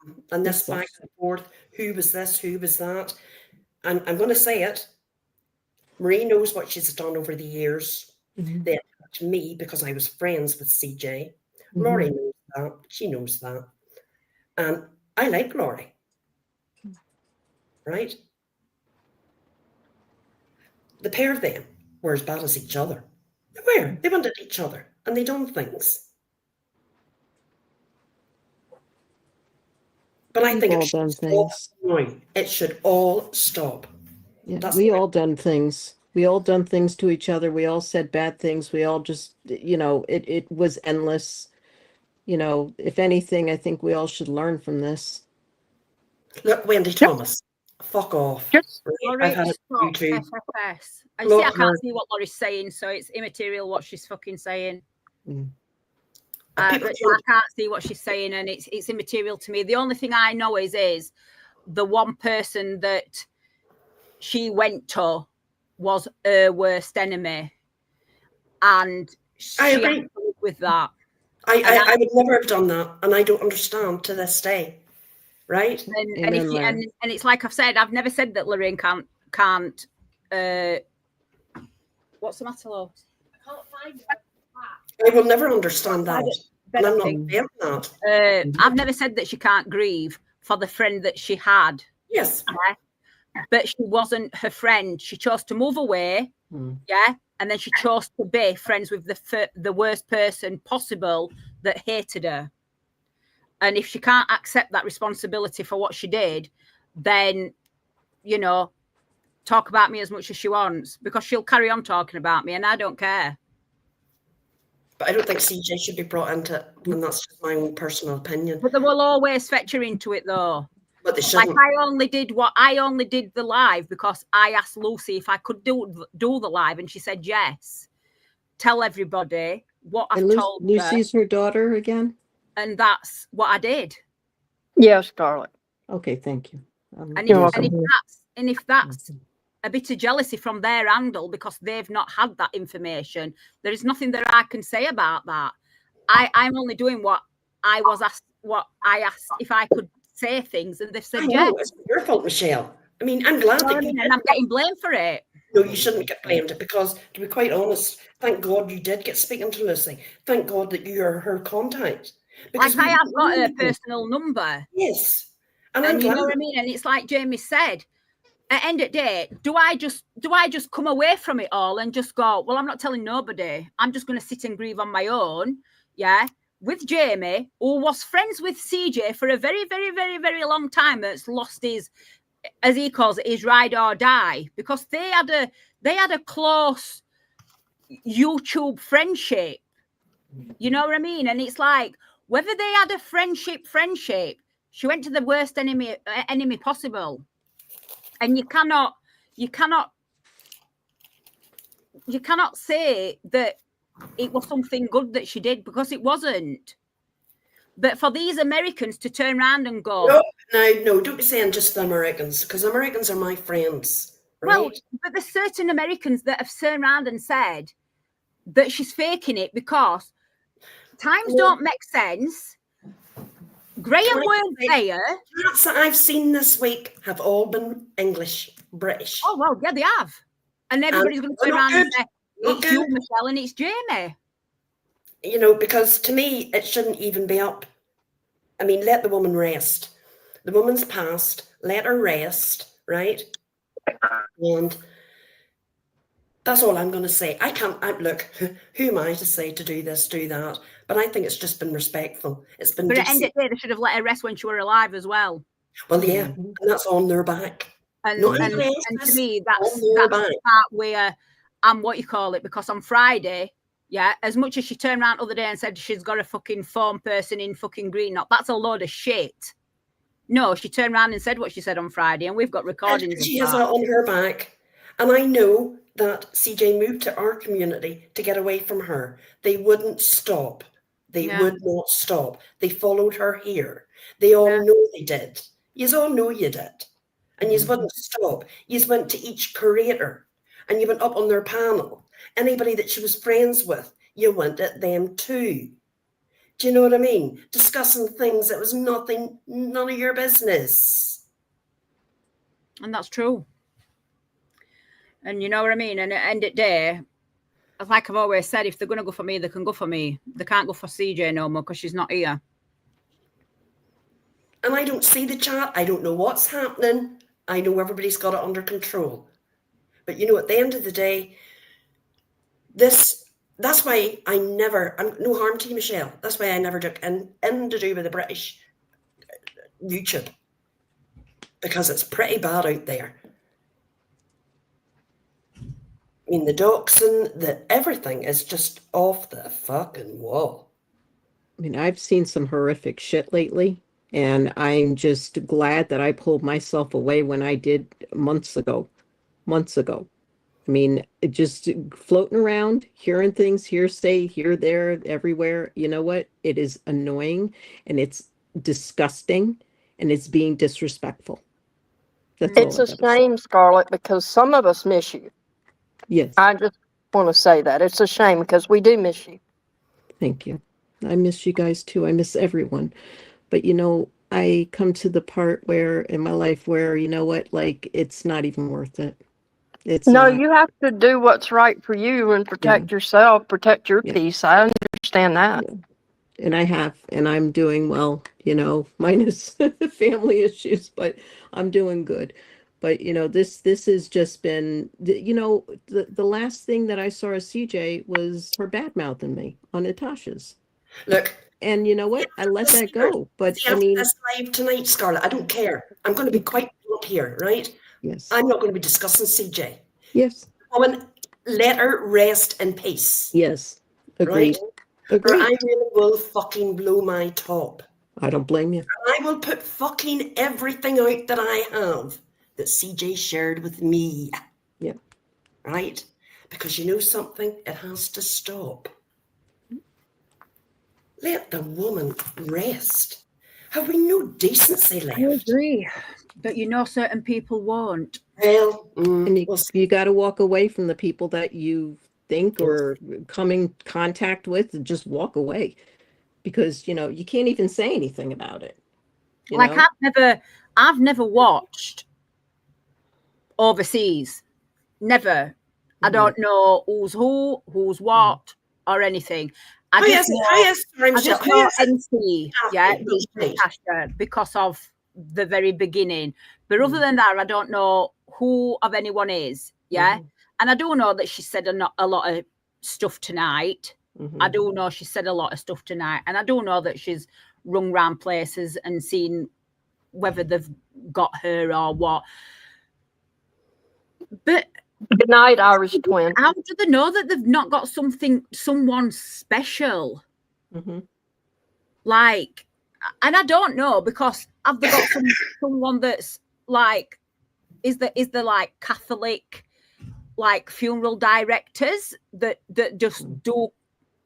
here, and this back and forth. Who was this? Who was that? And I'm going to say it. Marie knows what she's done over the years. They attacked me because I was friends with CJ. Laurie knows that. She knows that. And I like Laurie. Right? The pair of them were as bad as each other. They were. They wanted each other. And they done things. But I think it should all stop. Yeah, we all done things. We all done things to each other. We all said bad things. We all just, you know, it was endless. You know, if anything, I think we all should learn from this. Look, Wendy Thomas, fuck off. Laurie, stop. FFS. I can't see what Laurie's saying, so it's immaterial what she's fucking saying. But I can't see what she's saying, and it's immaterial to me. The only thing I know is the one person that she went to was her worst enemy, and I agree with that. I would never have done that, and I don't understand to this day. Right? And it's like I've said, I've never said that Lorraine can't. What's the matter, love? I can't find it. I will never understand that. And I'm not there that. I've never said that she can't grieve for the friend that she had. Yes. But she wasn't her friend. She chose to move away. Yeah. And then she chose to be friends with the worst person possible that hated her. And if she can't accept that responsibility for what she did, then, you know, talk about me as much as she wants, because she'll carry on talking about me and I don't care. But I don't think CJ should be brought into it, and that's just my own personal opinion. But they will always fetch her into it, though. But they shouldn't. Like I only did the live because I asked Lucy if I could do the live, and she said yes. Tell everybody what I've told her. Lucy's her daughter again? And that's what I did. Yes, Scarlett. Okay, thank you. And if that's a bit of jealousy from their angle because they've not had that information, there is nothing that I can say about that. I'm only doing what I was asked. What I asked if I could say things, and they've said yes. It's your fault, Michelle. I mean, I'm glad that you. And I'm getting blamed for it. No, you shouldn't get blamed because, to be quite honest, thank God you did get speaking to Lucy. Thank God that you are her contact. Because I have got her personal number. Yes. And you know what I mean? And it's like Jamie said, at the end of the day, do I just come away from it all and just go, well, I'm not telling nobody. I'm just going to sit and grieve on my own. Yeah. With Jamie, who was friends with CJ for a very, very, very, very long time, that's lost his as he calls it, is ride or die, because they had a close YouTube friendship. You know what I mean? And it's like, whether they had a friendship, she went to the worst enemy possible. And you cannot say that it was something good that she did, because it wasn't. But for these Americans to turn around and go, no, don't be saying just the Americans, because Americans are my friends, right? well, but there's certain Americans that have turned around and said that she's faking it because times don't make sense. Graham weren't there. That's that I've seen this week have all been English, British. Oh, well, yeah, they have. And everybody's going to turn around and say, it's you, Michelle, and it's Jamie. You know, because to me, it shouldn't even be up. I mean, let the woman rest. The woman's passed. Let her rest, right? And that's all I'm going to say. I can't, look, who am I to say to do this, do that? But I think it's just been respectful. It's been But at decent. the end of the day, they should have let her rest when she were alive as well. Well, yeah, and that's on their back. And to me, that's the part where I'm what you call it, because on Friday, yeah, as much as she turned around the other day and said she's got a fucking phone person in fucking Greenock, that's a load of shit. No, she turned around and said what she said on Friday, and we've got recordings. And she has that on her back. And I know that CJ moved to our community to get away from her. They wouldn't stop. They would not stop. They followed her here. They all know they did. You all know you did. And you wouldn't stop. You went to each curator and you went up on their panel. Anybody that she was friends with, you went at them too. Do you know what I mean? Discussing things that was none of your business. And that's true. And you know what I mean? And at the end of the day, like I've always said, if they're going to go for me, they can go for me. They can't go for CJ no more because she's not here. And I don't see the chat. I don't know what's happening. I know everybody's got it under control. But, you know, at the end of the day, that's why I'm no harm to you, Michelle. That's why I never took anything to do with the British YouTube. Because it's pretty bad out there. I mean, the doxing, everything is just off the fucking wall. I mean, I've seen some horrific shit lately, and I'm just glad that I pulled myself away when I did months ago. I mean, just floating around, hearing things, hearsay, here, there, everywhere. You know what? It is annoying, and it's disgusting, and it's being disrespectful. It's a shame, Scarlett, because some of us miss you. Yes. I just want to say that. It's a shame because we do miss you. Thank you. I miss you guys too. I miss everyone. But, you know, I come to the part where in my life where, you know what, like, it's not even worth it. You have to do what's right for you and protect yourself, protect your peace. I understand that. Yeah. And I have, and I'm doing well, you know, minus family issues, but I'm doing good. But, you know, this has just been, you know, the last thing that I saw of CJ was her bad mouthing me on Natasha's. Look. And you know what? I let that go. But see, I mean, this live tonight, Scarlett, I don't care. I'm going to be quite blunt here, right? Yes. I'm not going to be discussing CJ. Yes. Woman, let her rest in peace. Yes. Agreed. Right? Agreed. Or I really will fucking blow my top. I don't blame you. I will put fucking everything out that I have that CJ shared with me. Yeah. Right? Because you know something? It has to stop. Let the woman rest. Have we no decency left? I agree. But you know certain people won't. Well, and you got to walk away from the people that you think or come in contact with and just walk away. Because, you know, you can't even say anything about it. Like I've never watched overseas. Never. I don't know who's who, who's what, or anything. I just know MC, Natasha, because of the very beginning. But other than that, I don't know who of anyone is. Yeah. And I do know that she said a lot of stuff tonight. I do know she said a lot of stuff tonight. And I do know that she's rung round places and seen whether they've got her or what. But Good night, Irish twin. how do they know that they've not got someone special? Mhm. Like, and I don't know, because have they got someone that's like, is there like Catholic like funeral directors that just do,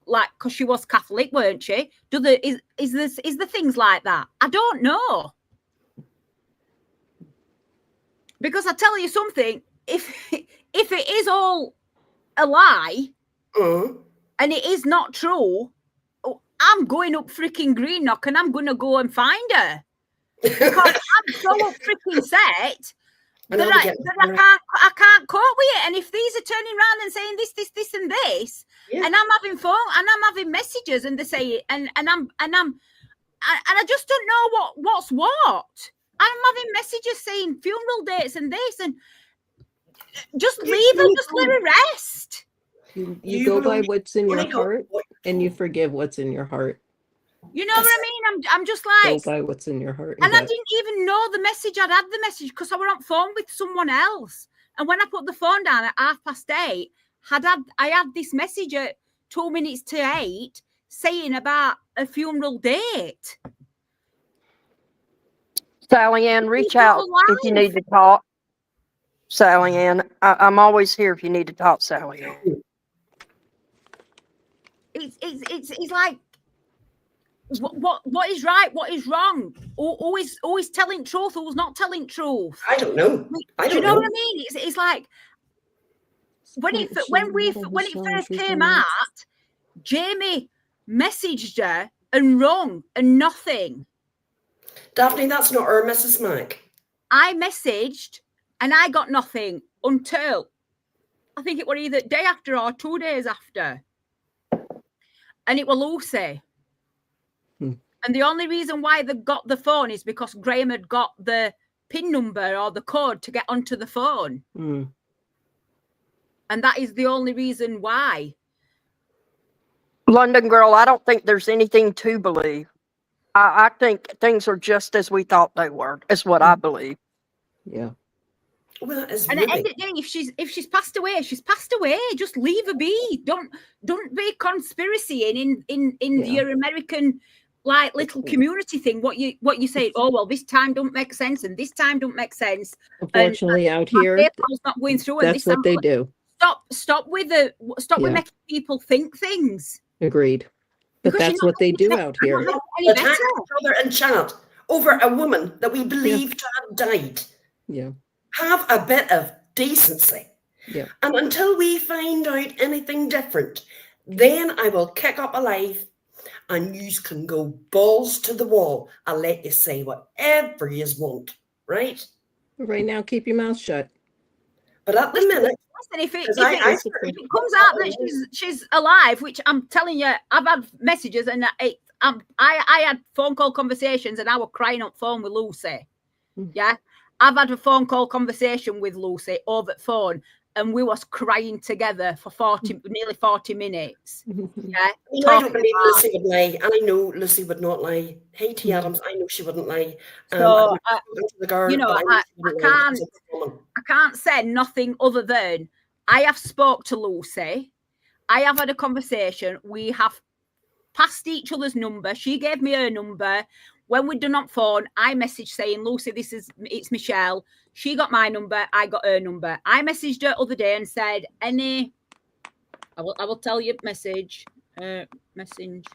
like, because she was Catholic, weren't she? Is there things like that? I don't know. Because I tell you something, if it is all a lie and it is not true, I'm going up freaking Greenock and I'm going to go and find her, because I'm so up freaking set that I can't cope with it. And if these are turning around and saying this and this, and I'm having phone and I'm having messages and they say it, and I just don't know what's what. I'm having messages saying funeral dates and this, and just leave her, just let her rest. You go by what's in your heart, and you forgive what's in your heart. You know what I mean? I'm just like, Go by what's in your heart. and I didn't even know the message. I'd had the message because I were on phone with someone else. And when I put the phone down at 8:30, I had this message at 2 minutes to 8 saying about a funeral date. Sally Ann, reach out if you need to talk. Sally Ann, I'm always here if you need to talk, Sally Ann. It's like, what is right, what is wrong, always telling truth, who's not telling truth. I don't know. Do you know what I mean? It's like when it first came out, Jamie messaged her and rung and nothing. Daphne, that's not her, Mrs. Mac. I messaged and I got nothing until I think it was either day after or 2 days after, and it was Lucy. And the only reason why they got the phone is because Graham had got the PIN number or the code to get onto the phone. And that is the only reason why. London girl, I don't think there's anything to believe. I think things are just as we thought they were. Is what I believe. Yeah. Well, that is and really... at the end of the day, if she's passed away, she's passed away. Just leave her be. Don't be conspiracy in your American like little community thing. What you say? Oh well, this time don't make sense, and this time don't make sense. Unfortunately, out here, not going through. That's what they do. Stop with making people think things. Agreed. But that's what they do out here. Attack each other and chat over a woman that we believe to have died. Yeah. Have a bit of decency. Yeah. And until we find out anything different, then I will kick up a live and you can go balls to the wall. I'll let you say whatever you want, right? Right now, keep your mouth shut. But at the minute, if it comes out that she's alive, which I'm telling you, I've had messages and I had phone call conversations and I was crying on phone with Lucy. Yeah, I've had a phone call conversation with Lucy over the phone, and we was crying together for nearly 40 minutes. Yeah, I don't believe Lucy would lie, and I know Lucy would not lie. Hey, T. Adams, I know she wouldn't lie. So I can't say nothing other than I have spoke to Lucy. I have had a conversation. We have passed each other's number. She gave me her number. When we'd done on phone, I messaged saying, Lucy, it's Michelle. She got my number. I got her number. I messaged her other day and said, I will tell you message. Message.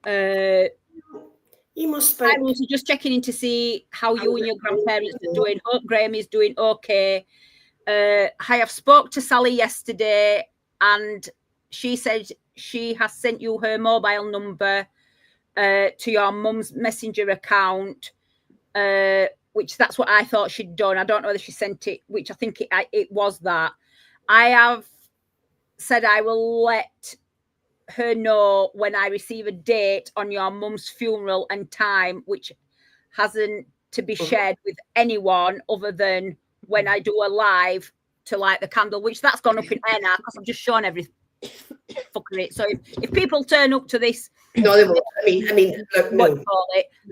You must I'm also just checking in to see how you and your grandparents are doing. Hope Graham is doing okay. I have spoke to Sally yesterday and she said she has sent you her mobile number to your mum's messenger account, which that's what I thought she'd done. I don't know whether she sent it, which I think it was that. I have said I will let her know when I receive a date on your mum's funeral and time, which hasn't to be shared with anyone other than when I do a live to light the candle, which that's gone up in air now because I've just shown everything. Fuckery. So if people turn up to this, no, they won't. I mean, look, no.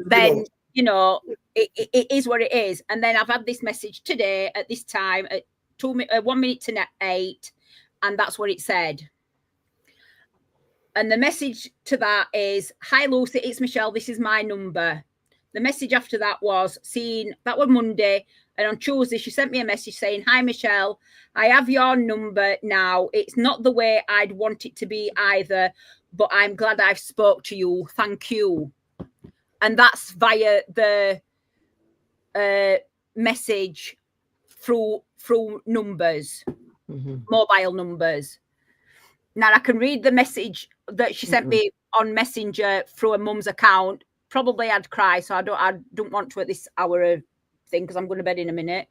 Then you know, it is what it is. And then I've had this message today at this time at 1 minute to 8, and that's what it said. And the message to that is, "Hi Lucy, it's Michelle. This is my number." The message after that was that was Monday. And on Tuesday, she sent me a message saying, "Hi, Michelle, I have your number now. It's not the way I'd want it to be either, but I'm glad I've spoke to you. Thank you." And that's via the message through numbers, mobile numbers. Now I can read the message that she sent me on Messenger through a mum's account. Probably I'd cry, so I don't want to at this hour of thing because I'm going to bed in a minute.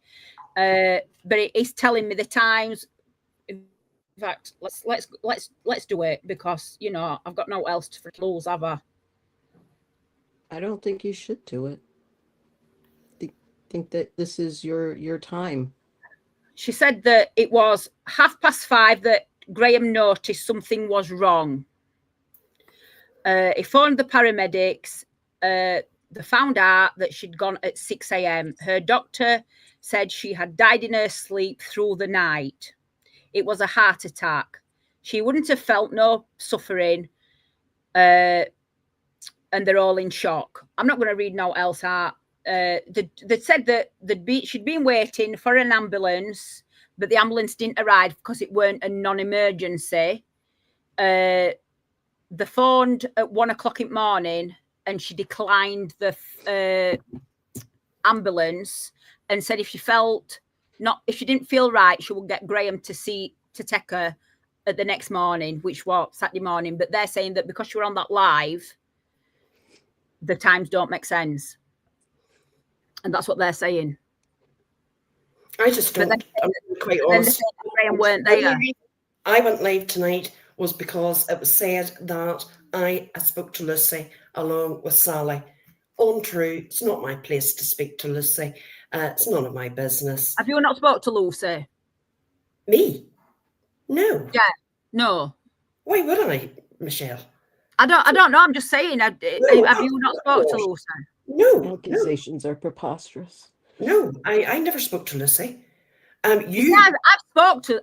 But it is telling me the times. In fact, let's do it, because you know I've got no else to lose, have I? I don't think you should do it. Think that this is your time. She said that it was 5:30 that Graham noticed something was wrong. He phoned the paramedics. They found out that she'd gone at 6 a.m. Her doctor said she had died in her sleep through the night. It was a heart attack. She wouldn't have felt no suffering. And they're all in shock. I'm not going to read no else out. They said that she'd been waiting for an ambulance, but the ambulance didn't arrive because it weren't a non-emergency. They phoned at 1 o'clock in the morning, and she declined the ambulance and said if she didn't feel right, she would get Graham to take her at the next morning, which was Saturday morning. But they're saying that because you were on that live, the times don't make sense. And that's what they're saying. I just don't. I'm quite honest. Graham weren't there. I went live tonight was because it was said that I spoke to Lucy along with Sally. Untrue. It's not my place to speak to Lucy. It's none of my business. Have you not spoke to Lucy? Me? No. Yeah. No. Why would I, Michelle? I don't know. I'm just saying. Have you not spoke to Lucy? No. Accusations are preposterous. No, I never spoke to Lucy. Yeah,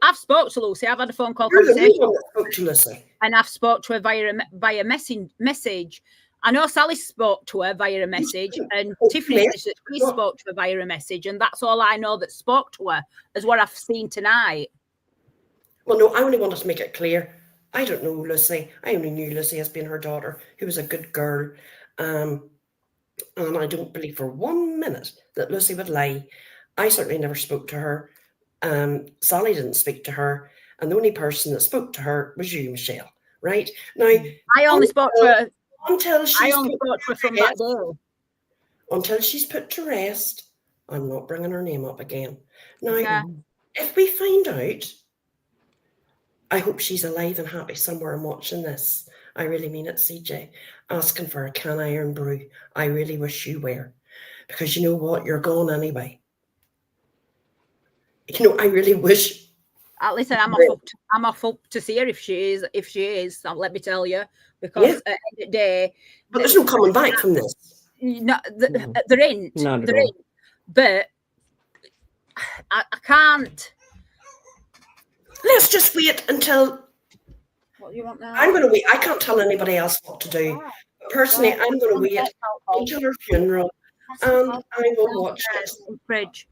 I've spoke to Lucy. I've had a phone call conversation. conversation. That spoke to Lucy. And I've spoke to her via message. I know Sally spoke to her via a message, and Tiffany said she spoke to her via a message, and that's all I know that spoke to her, is what I've seen tonight. Well, no, I only wanted to make it clear. I don't know Lucy. I only knew Lucy as being her daughter, who was a good girl. And I don't believe for 1 minute that Lucy would lie. I certainly never spoke to her. Sally didn't speak to her. And the only person that spoke to her was you, Michelle. Right? Now, I only spoke to her. Until she's from that day. Until she's put to rest, I'm not bringing her name up again. Now, if we find out, I hope she's alive and happy somewhere and watching this. I really mean it, CJ. Asking for a can iron brew. I really wish you were. Because you know what? You're gone anyway. You know, I really wish. Listen, I'm off up to see her if she is. Let me tell you. Because at the end of the day. But there's no coming back from this. No, there ain't. Not there at all. ain't. But I can't. Let's just wait until. What do you want now? I'm going to wait. I can't tell anybody else what to do. Personally, I'm going to wait until her funeral, and I will watch it. Fridge.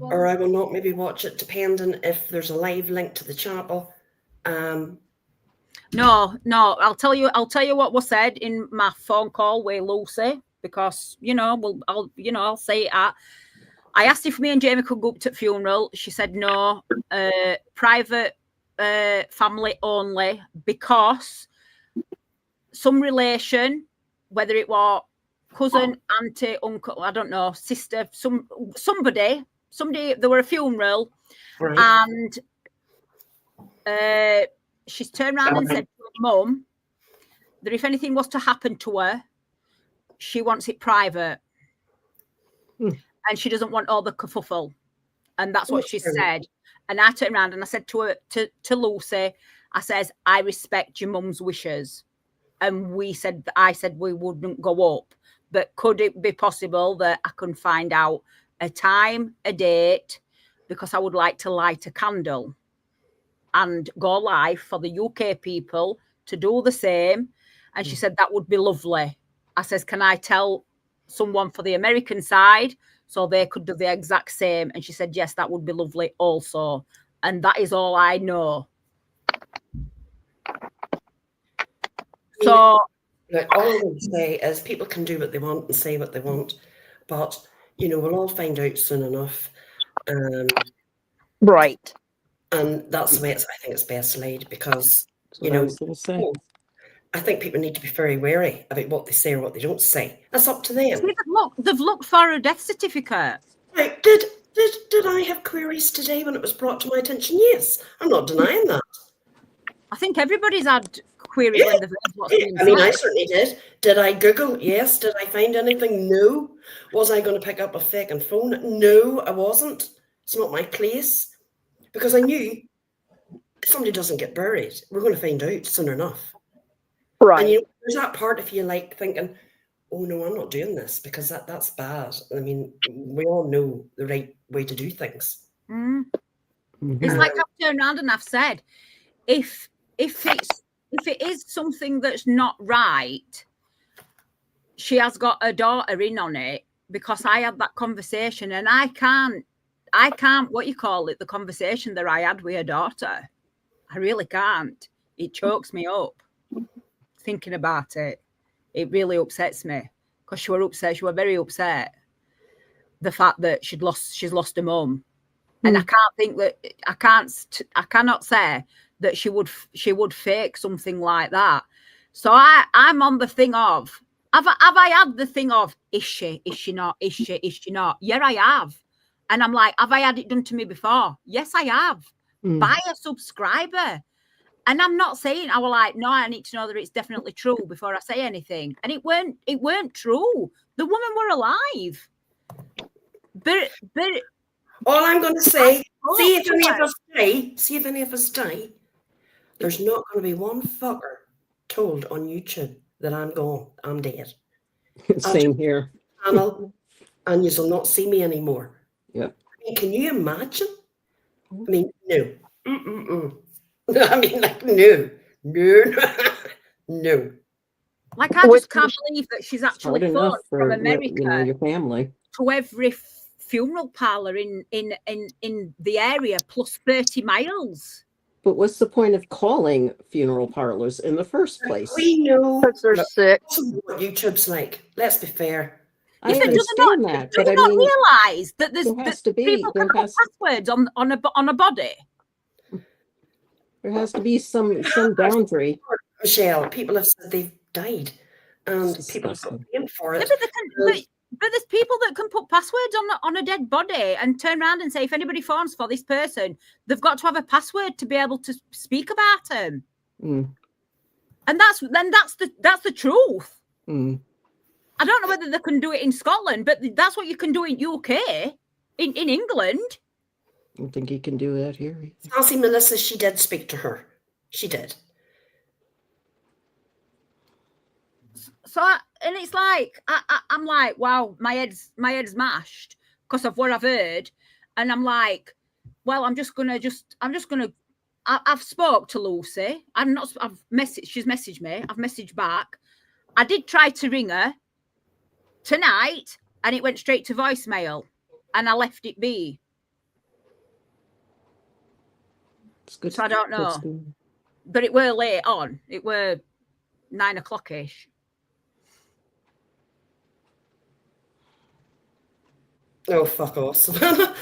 Or I will not maybe watch it, depending if there's a live link to the chapel. No. I'll tell you what was said in my phone call with Lucy, because I'll say it at. I asked if me and Jamie could go up to the funeral. She said no, private, family only, because some relation, whether it was cousin, auntie, uncle, I don't know, sister, somebody, there were a funeral, Right. and she's turned around and said to her mum that if anything was to happen to her, she wants it private. And she doesn't want all the kerfuffle. And that's what she said. And I turned around and I said to her, to Lucy, I says, I respect your mum's wishes. And I said we wouldn't go up. But could it be possible that I can find out a time, a date, because I would like to light a candle and go live for the UK people to do the same. And she said that would be lovely. I says, can I tell someone for the American side so they could do the exact same? And she said, yes, that would be lovely also. And that is all I know. So, like, all I would say is people can do what they want and say what they want, but we'll all find out soon enough. Right. And that's the way I think it's best laid, because That's what I was going to say. I think people need to be very wary about what they say or what they don't say. That's up to them. see, they've looked for a death certificate. Right, did I have queries today when it was brought to my attention? Yes, I'm not denying that. I think everybody's had queries when they've heard what's been I mean, I said. certainly did. Did I Google? Yes. Did I find anything? No. Was I going to pick up a fucking phone? No, I wasn't. It's not my place. Because I knew if somebody doesn't get buried, we're going to find out soon enough. Right. And there's that part of you like thinking, oh no, I'm not doing this because that's bad. I mean, we all know the right way to do things. Mm. Mhm. It's like I've turned around and I've said, if it is something that's not right, she has got her daughter in on it, because I had that conversation and I can't what you call it, the conversation that I had with her daughter. I really can't. It chokes me up thinking about it. It really upsets me, because she were very upset, the fact that she's lost her mum. And I can't think that I cannot say that she would fake something like that. So I'm on the thing of, have I had the thing of, is she not? Yeah, I have. And I'm like, have I had it done to me before? Yes, I have. By a subscriber. And I'm not saying, I was like, no, I need to know that it's definitely true before I say anything. And it weren't true. The woman were alive. But all I'm going to say, see if any of us die, there's not going to be one fucker told on YouTube that I'm gone, I'm dead. Same here. Channel, and you shall not see me anymore. Yep. I mean, can you imagine? I mean, no. I mean, like, no. No. like, I just can't believe that she's actually Hard enough phoned for from America your family to every funeral parlor in the area, plus 30 miles. But what's the point of calling funeral parlors in the first place? We know Because they're sick. what YouTube's like. Let's be fair. I Yeah, but understand that, Do but you I not mean, realise that there's there has to be people can put passwords on a body? there has to be some boundary. Michelle, people have said they've died, and It's people have disgusting. got blamed for Yeah, it. but there's people that can put passwords on a dead body and turn around and say, if anybody phones for this person, they've got to have a password to be able to speak about them. And that's the truth. I don't know whether they can do it in Scotland, but that's what you can do in UK, in England. I don't think you can do that here. Sassy Melissa, she did speak to her. She did. So, and it's like, I'm like, wow, my head's mashed because of what I've heard. And I'm like, well, I've spoke to Lucy. She's messaged me. I've messaged back. I did try to ring her tonight and it went straight to voicemail and I left it be. It's good. So I don't know. But it were late on. It were 9 o'clock-ish. Oh, fuck off, Savannah.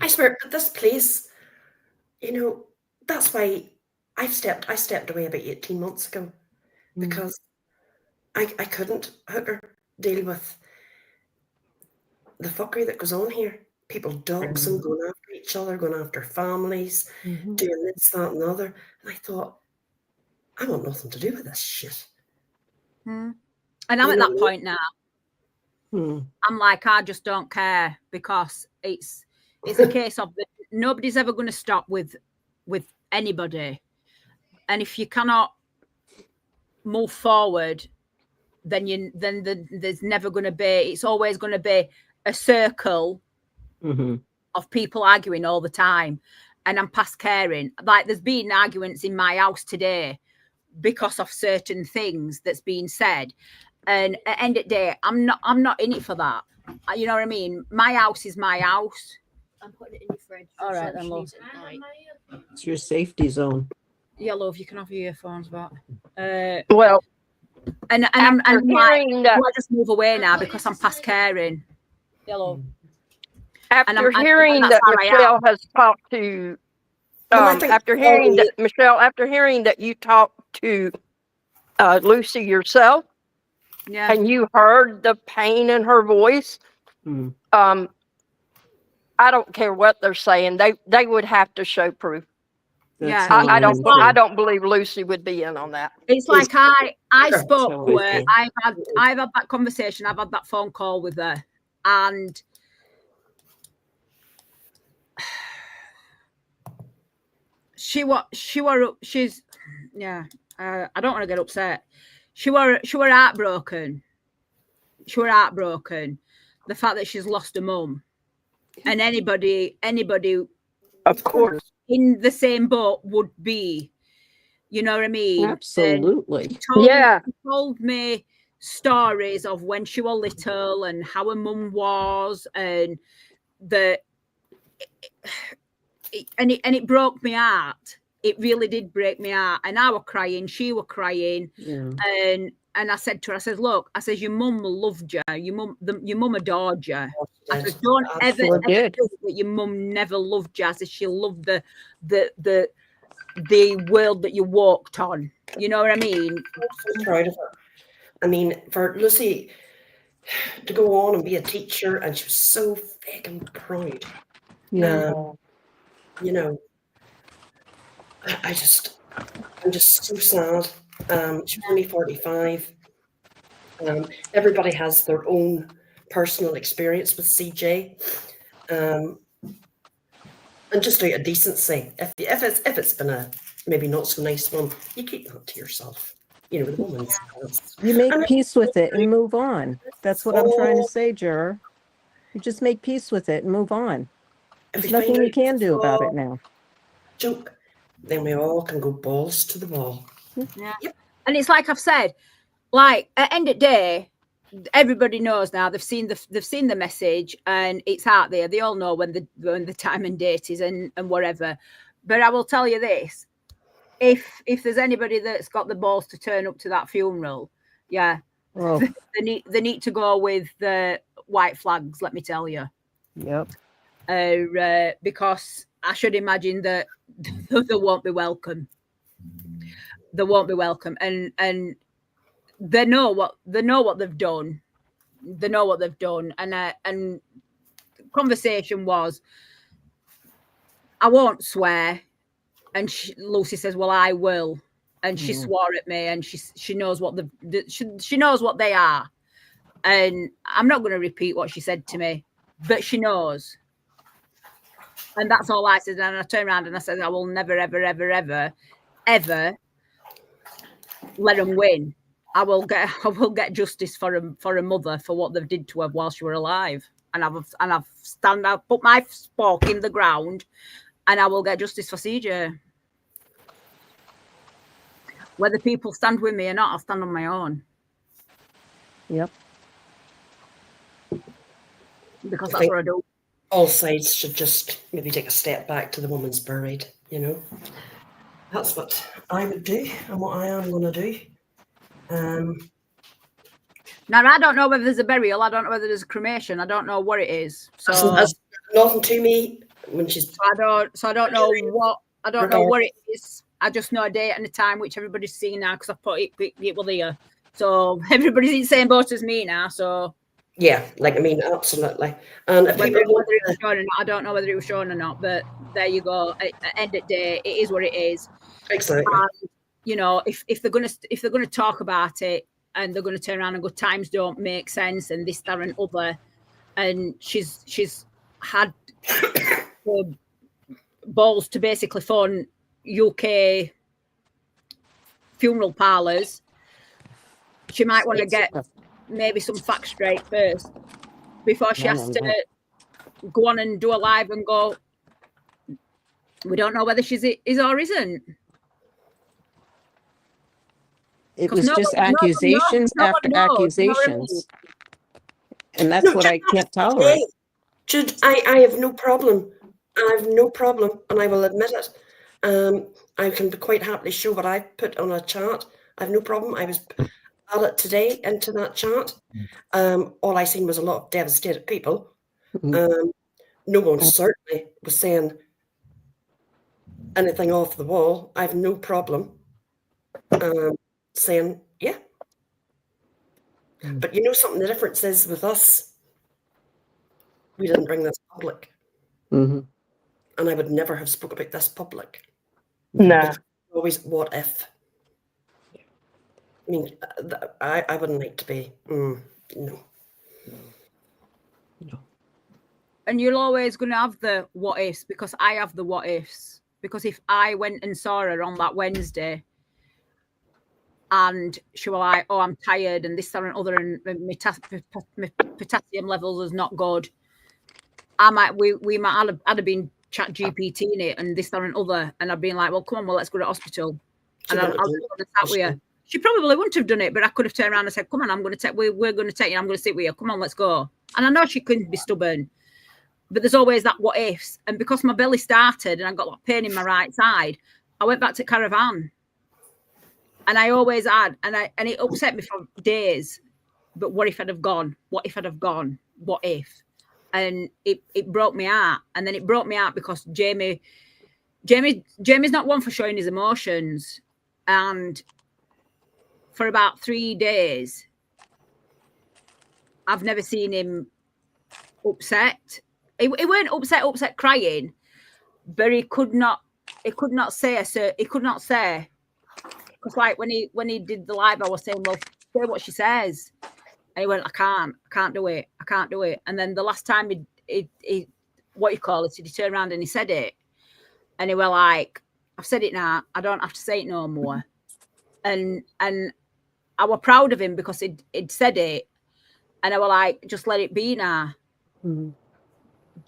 I swear, at this place, that's why I stepped away about 18 months ago, because I couldn't, Hooker, deal with the fuckery that goes on here. People doxing, going after each other, going after families, doing this, that, and the other. And I thought, I want nothing to do with this shit. And I'm at that point now. I'm like, I just don't care, because it's a case of that nobody's ever going to stop with anybody. And if you cannot move forward, then there's never going to be. It's always going to be a circle of people arguing all the time, and I'm past caring. Like there's been arguments in my house today because of certain things that's been said, and at the end of the day, I'm not in it for that. You know what I mean? My house is my house. I'm putting it in your fridge. All right, then, love. Right. It's your safety zone. Yeah, love, you can have your earphones back. Well, And after I'm like, hearing that, I just move away now because I'm past caring. Yeah, love. after I hearing that's that how I am. Michelle has talked to, Well, I think after hearing that Michelle, after hearing that you talked to Lucy yourself, Yeah. and you heard the pain in her voice, I don't care what they're saying. They would have to show proof. Yeah. I I don't believe Lucy would be in on that. It's like I spoke So to her. okay. I've had that conversation. I've had that phone call with her, and she's yeah. I don't want to get upset. She were heartbroken. She were heartbroken. The fact that she's lost her mum, and anybody Of course. in the same boat would be. You know what I mean? Absolutely. Yeah. She told me stories of when she was little and how her mum was, and it broke me heart. It really did break me heart. And I were crying, she were crying, and I said to her, I said, look, I said, your mum loved you, your mum adored you. I said, don't ever think that your mum never loved you. I said, she loved the world that you walked on. You know what I mean? I'm so proud of her. I mean, for Lucy to go on and be a teacher, and she was so fucking proud. Yeah. You know, I'm just so sad. She was only 45. Everybody has their own personal experience with CJ. And just out of decency, if it's been a maybe not so nice one, you keep that to yourself. You know, the woman's You make peace with it and move on. That's what I'm trying to say, Juror. You just make peace with it and move on. There's nothing you can do about it now. Joke. Then we all can go balls to the wall. Yeah. Yep. And it's like I've said, like at the end of the day, everybody knows now. They've seen the message, and it's out there. They all know when the time and date is and whatever. But I will tell you this: if there's anybody that's got the balls to turn up to that funeral, yeah, they need to go with the white flags. Let me tell you. Yep. Because I should imagine that they won't be welcome. They won't be welcome, and they know what they've done. They know what they've done, and the conversation was, I won't swear, and Lucy says, well, I will, and she swore at me, and she knows what she knows what they are, and I'm not going to repeat what she said to me, but she knows, and that's all I said. And I turned around and I said, I will never, ever, ever, ever, ever let them win. I will get justice for a mother for what they did to her while she were alive, and I've put my fork in the ground, and I will get justice for CJ. Whether people stand with me or not, I'll stand on my own. Yep. Because that's what I do. All sides should just maybe take a step back to the woman's buried. You know, that's what I would do, and what I am going to do. Now I don't know whether there's a burial. I don't know whether there's a cremation. I don't know what it is. So that's nothing to me when she's. I don't know what. I don't know what it is. I just know a date and a time, which everybody's seen now because I put it was here. So everybody's in the same boat as me now. So yeah, like I mean, absolutely. And if whether people it was shown or not, I don't know whether it was shown or not. But there you go. At the end of the day, it is what it is. exactly. You know, if they're gonna talk about it, and they're gonna turn around and go, times don't make sense, and this, that, and other, and she's had balls to basically phone UK funeral parlours she might want to get maybe some facts straight first before she has to go on and do a live and go, we don't know whether she's is or isn't. It was just accusations after accusations. And that's what I can't tolerate. Jude, I have no problem. I have no problem, and I will admit it. I can quite happily show what I put on a chart. I have no problem. I was added today into that chart. All I seen was a lot of devastated people. No one certainly was saying anything off the wall. I have no problem saying, yeah. But you know something, the difference is with us, we didn't bring this public. And I would never have spoke about this public. No. Always what if. I mean, I wouldn't like to be, no. And you're always going to have the what ifs, because I have the what ifs. Because if I went and saw her on that Wednesday and she was like, oh, I'm tired and this, that and other, and my potassium levels is not good, we might have been chat GPTing it and this, that and other, and I've been like, well, come on, well, let's go to hospital. And I'll sat with her. She probably wouldn't have done it, but I could have turned around and said, come on, we're going to take you, I'm going to sit with you, come on, let's go. And I know she couldn't be stubborn, but there's always that what ifs. And because my belly started and I got that pain in my right side, I went back to caravan. And I always had, and it upset me for days. But what if I'd have gone? What if I'd have gone? What if? And it broke me out. And then it broke me out because Jamie's not one for showing his emotions. And for about 3 days, I've never seen him upset. He weren't upset crying, but he could not say, because like when he did the live, I was saying, well, say what she says. And he went, I can't do it. And then the last time he what you call it, he turned around and he said it. And he were like, I've said it now, I don't have to say it no more. And I were proud of him because he'd said it. And I were like, just let it be now.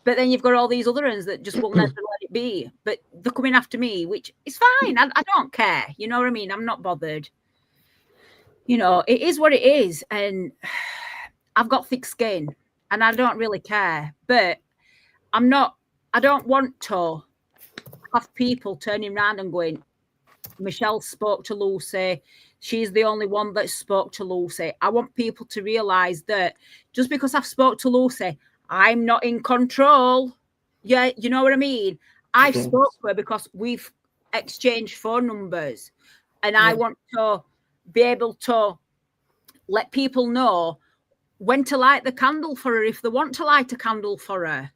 But then you've got all these other ones that just will never let it be. But they're coming after me, which is fine. I don't care. You know what I mean? I'm not bothered. You know, it is what it is. And I've got thick skin and I don't really care. But I don't want to have people turning around and going, Michelle spoke to Lucy. She's the only one that spoke to Lucy. I want people to realise that just because I've spoke to Lucy, I'm not in control. Yeah, you know what I mean? I've spoke to her because we've exchanged phone numbers. And I want to be able to let people know when to light the candle for her if they want to light a candle for her.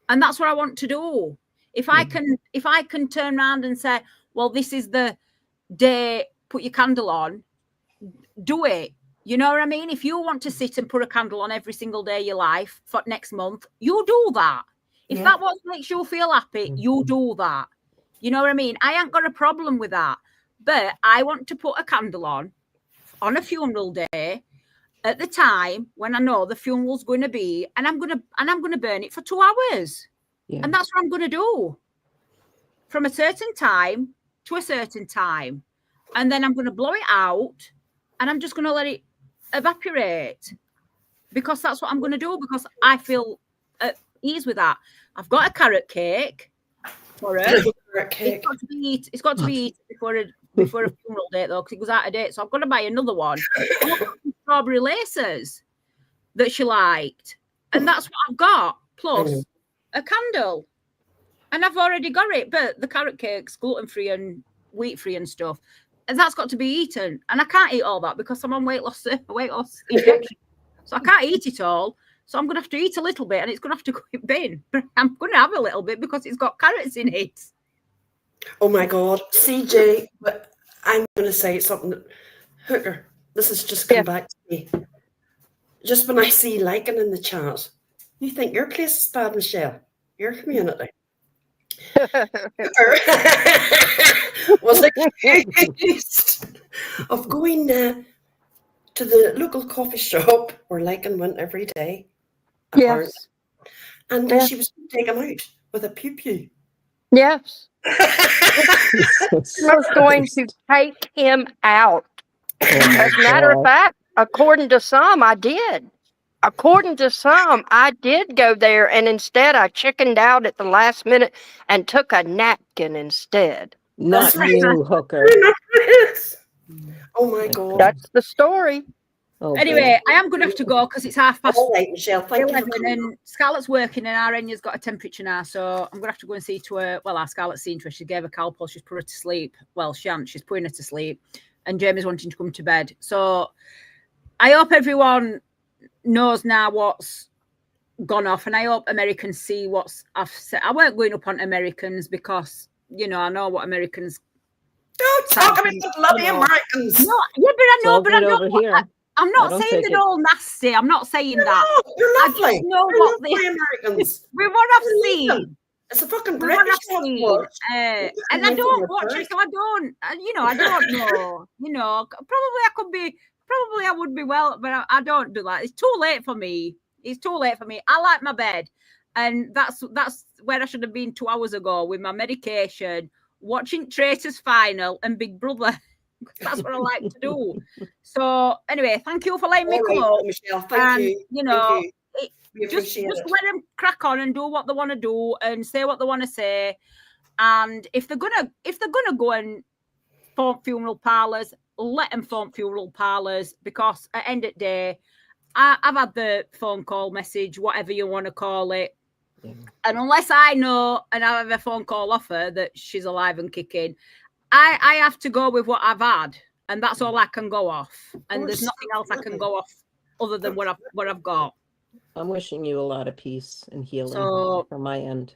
And that's what I want to do. If I can turn around and say, well, this is the day, put your candle on, do it. You know what I mean? If you want to sit and put a candle on every single day of your life for next month, you do that. If that what makes you feel happy, you do that. You know what I mean? I ain't got a problem with that. But I want to put a candle on a funeral day at the time when I know the funeral's going to be, and I'm going to burn it for 2 hours. Yeah. And that's what I'm going to do. From a certain time to a certain time. And then I'm going to blow it out and I'm just going to let it evaporate, because that's what I'm going to do, because I feel at ease with that. I've got a carrot cake for it. It's got to be eaten before a funeral date, though, because it goes out of date. So I've got to buy another one. Strawberry laces that she liked. And that's what I've got, plus a candle. And I've already got it, but the carrot cake's gluten-free and wheat-free and stuff. And that's got to be eaten. And I can't eat all that because I'm on weight loss injection. So I can't eat it all. So I'm going to have to eat a little bit and it's going to have to go in bin. But I'm going to have a little bit because it's got carrots in it. Oh my God. CJ, but I'm going to say something. Hooker, this has just come back to me. Just when I see liking in the chat, you think your place is bad, Michelle? Your community. Was accused of going to the local coffee shop where Lycan went every day, apparently. Yes. And Yeah. she was going to take him out with a pew-pew. Yes. Jesus. I was going to take him out. Oh my As a matter of God. fact, according to some, I did. According to some, I did go there, and instead I chickened out at the last minute and took a napkin instead. Not That's right. you, hooker. Remember this? Oh my God. That's the story. Oh, Anyway, I am going to have to go because it's 11:30. All right, Michelle, thank you for 11 coming. and Scarlett's working and our Enya's got a temperature now, so I'm gonna have to go and see to her. Well, our Scarlett's seen to her. She gave her Calpol, she's put her to sleep. Well, she hasn't, she's putting her to sleep, and Jamie's wanting to come to bed. So I hope everyone knows now what's gone off, and I hope Americans see what's I've said. I weren't going up on Americans because I know what Americans. Don't talk about the bloody Americans. No, yeah, but I It's know, all but I good know. over here. I'm I not don't saying take they're it. all nasty. I'm not saying that. No, you're I lovely. just know You're what lovely Americans. we what I've You're seen. leaving. It's a fucking We what British I've seen. passport. And I Nothing don't with watch that. it, so I don't. I don't know. Probably I could be. Probably I would be well, but I don't do that. It's too late for me. It's too late for me. I like my bed, and that's where I should have been 2 hours ago with my medication, watching Traitors Final and Big Brother. That's what I like to do. So anyway, thank you for letting me All come right, up. Michelle, thank And you. you. We Just appreciate it. let them crack on and do what they want to do and say what they want to say. And if they're gonna go and form funeral parlors, let them form funeral parlors, because at the end of the day, I've had the phone call, message, whatever you want to call it. Yeah. And unless I know and I have a phone call off her that she's alive and kicking, I have to go with what I've had, and that's all I can go off. And there's nothing else I can go off other than what I've got. I'm wishing you a lot of peace and healing So, from my end.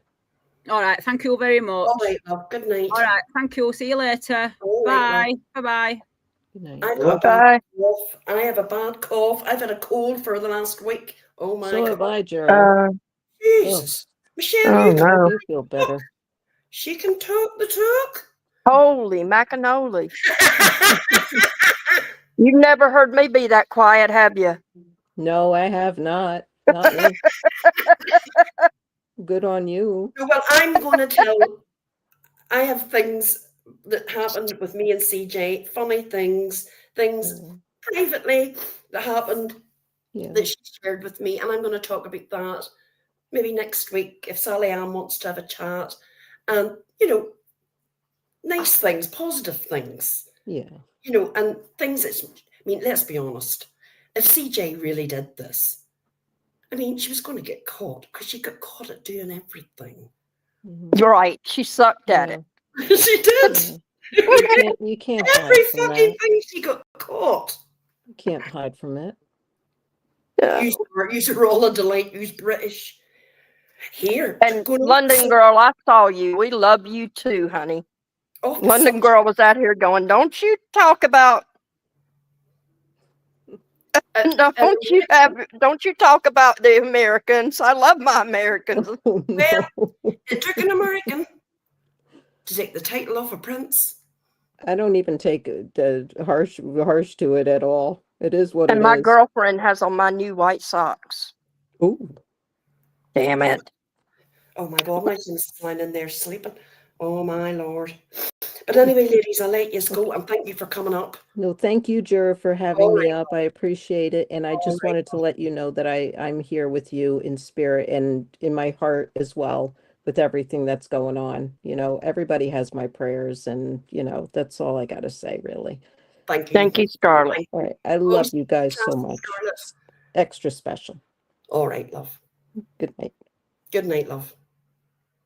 all right, thank you very much. All right, love. Good night. All right, thank you. See you later. All right, Bye. Bye. Good night. I've got a Bye. bad cough. I have a bad cough. I've had a cold for the last week. Oh my So God. have I, Juror. Jesus. Michelle, Oh, you can, I no. do feel better. she can talk the talk. Holy macanoli. You've never heard me be that quiet, have you? No, I have not. Not me. Good on you. Well, I'm going to tell. I have things that happened with me and CJ, funny things privately that happened Yeah. that she shared with me, and I'm going to talk about that maybe next week if Sally Ann wants to have a chat. And nice things, positive things, Yeah. and things that's. I mean, let's be honest. If CJ really did this, I mean, she was going to get caught because she got caught at doing everything. Mhm. You're right. She sucked at it. She did. Yeah. You can't Every hide from fucking that. thing she got caught. You can't hide from it. Yeah. Use her all a delight. Use British. Here. And London girl, I saw you. We love you too, honey. Oh, London girl was out here going, don't you talk about don't you talk about the Americans. I love my Americans. Oh, Well, no. it took an American to take the title off a prince. I don't even take the harsh to it at all. It is what And it my is. girlfriend has on my new white socks. Ooh. Damn it. Oh my God, my son's lying in there sleeping. Oh my Lord. But anyway, ladies, I'll let you go and thank you for coming up. No, thank you, Juror, for having All me right. up. I appreciate it. And I All just right. wanted to let you know that I'm here with you in spirit and in my heart as well with everything that's going on. Everybody has my prayers, and that's all I got to say, really. Thank you. Thank you, Scarlett. All right. I love you guys so fantastic, much. Scarlett. Extra special. All right, love. Good night. Good night, love.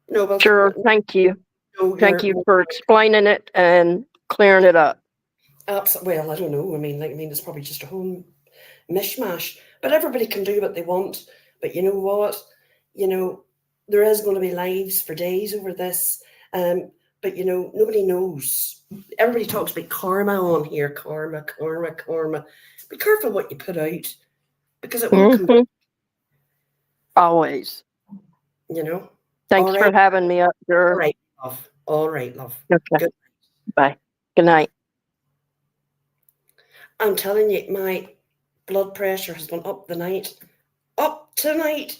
No, well, Sure. Thank you. no, Thank you're- you for explaining it and clearing it up. Well, I don't know. I mean, it's probably just a whole mishmash. But everybody can do what they want. But you know what? There is going to be lives for days over this. But nobody knows. Everybody talks about karma on here. Karma. Be careful what you put out, because it will come back, Always. Thanks All for right. having me up, All Juror. right, love. All right, love. Okay. Good. Bye. Good night. I'm telling you, my blood pressure has been up tonight.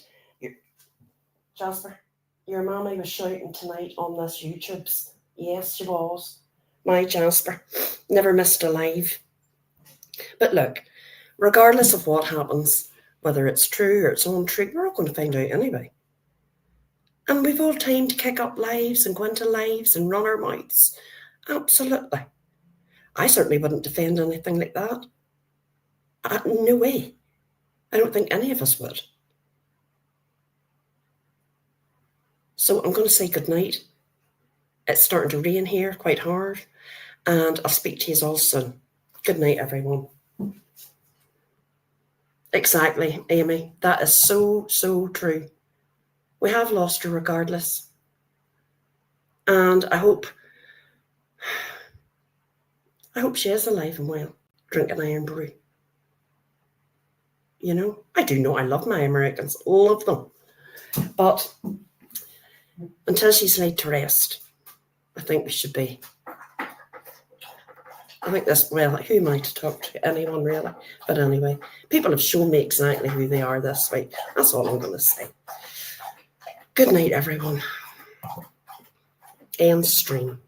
Jasper, your mammy was shouting tonight on this YouTube's. Yes, she was. My Jasper, never missed a live. But look, regardless of what happens, whether it's true or it's untrue, we're all going to find out anyway. And we've all time to kick up lives and go into lives and run our mouths. Absolutely. I certainly wouldn't defend anything like that. No way. I don't think any of us would. So I'm going to say good night. It's starting to rain here quite hard, and I'll speak to you all soon. Good night, everyone. Exactly, Amy. That is so, so true. We have lost her regardless. And I hope she is alive and well, drinking iron brew. You know, I do know I love my Americans, love them. But until she's laid to rest, I think we should be. I think this, well, who am I to talk to? Anyone really? But anyway, people have shown me exactly who they are this week. That's all I'm going to say. Good night, everyone. End stream.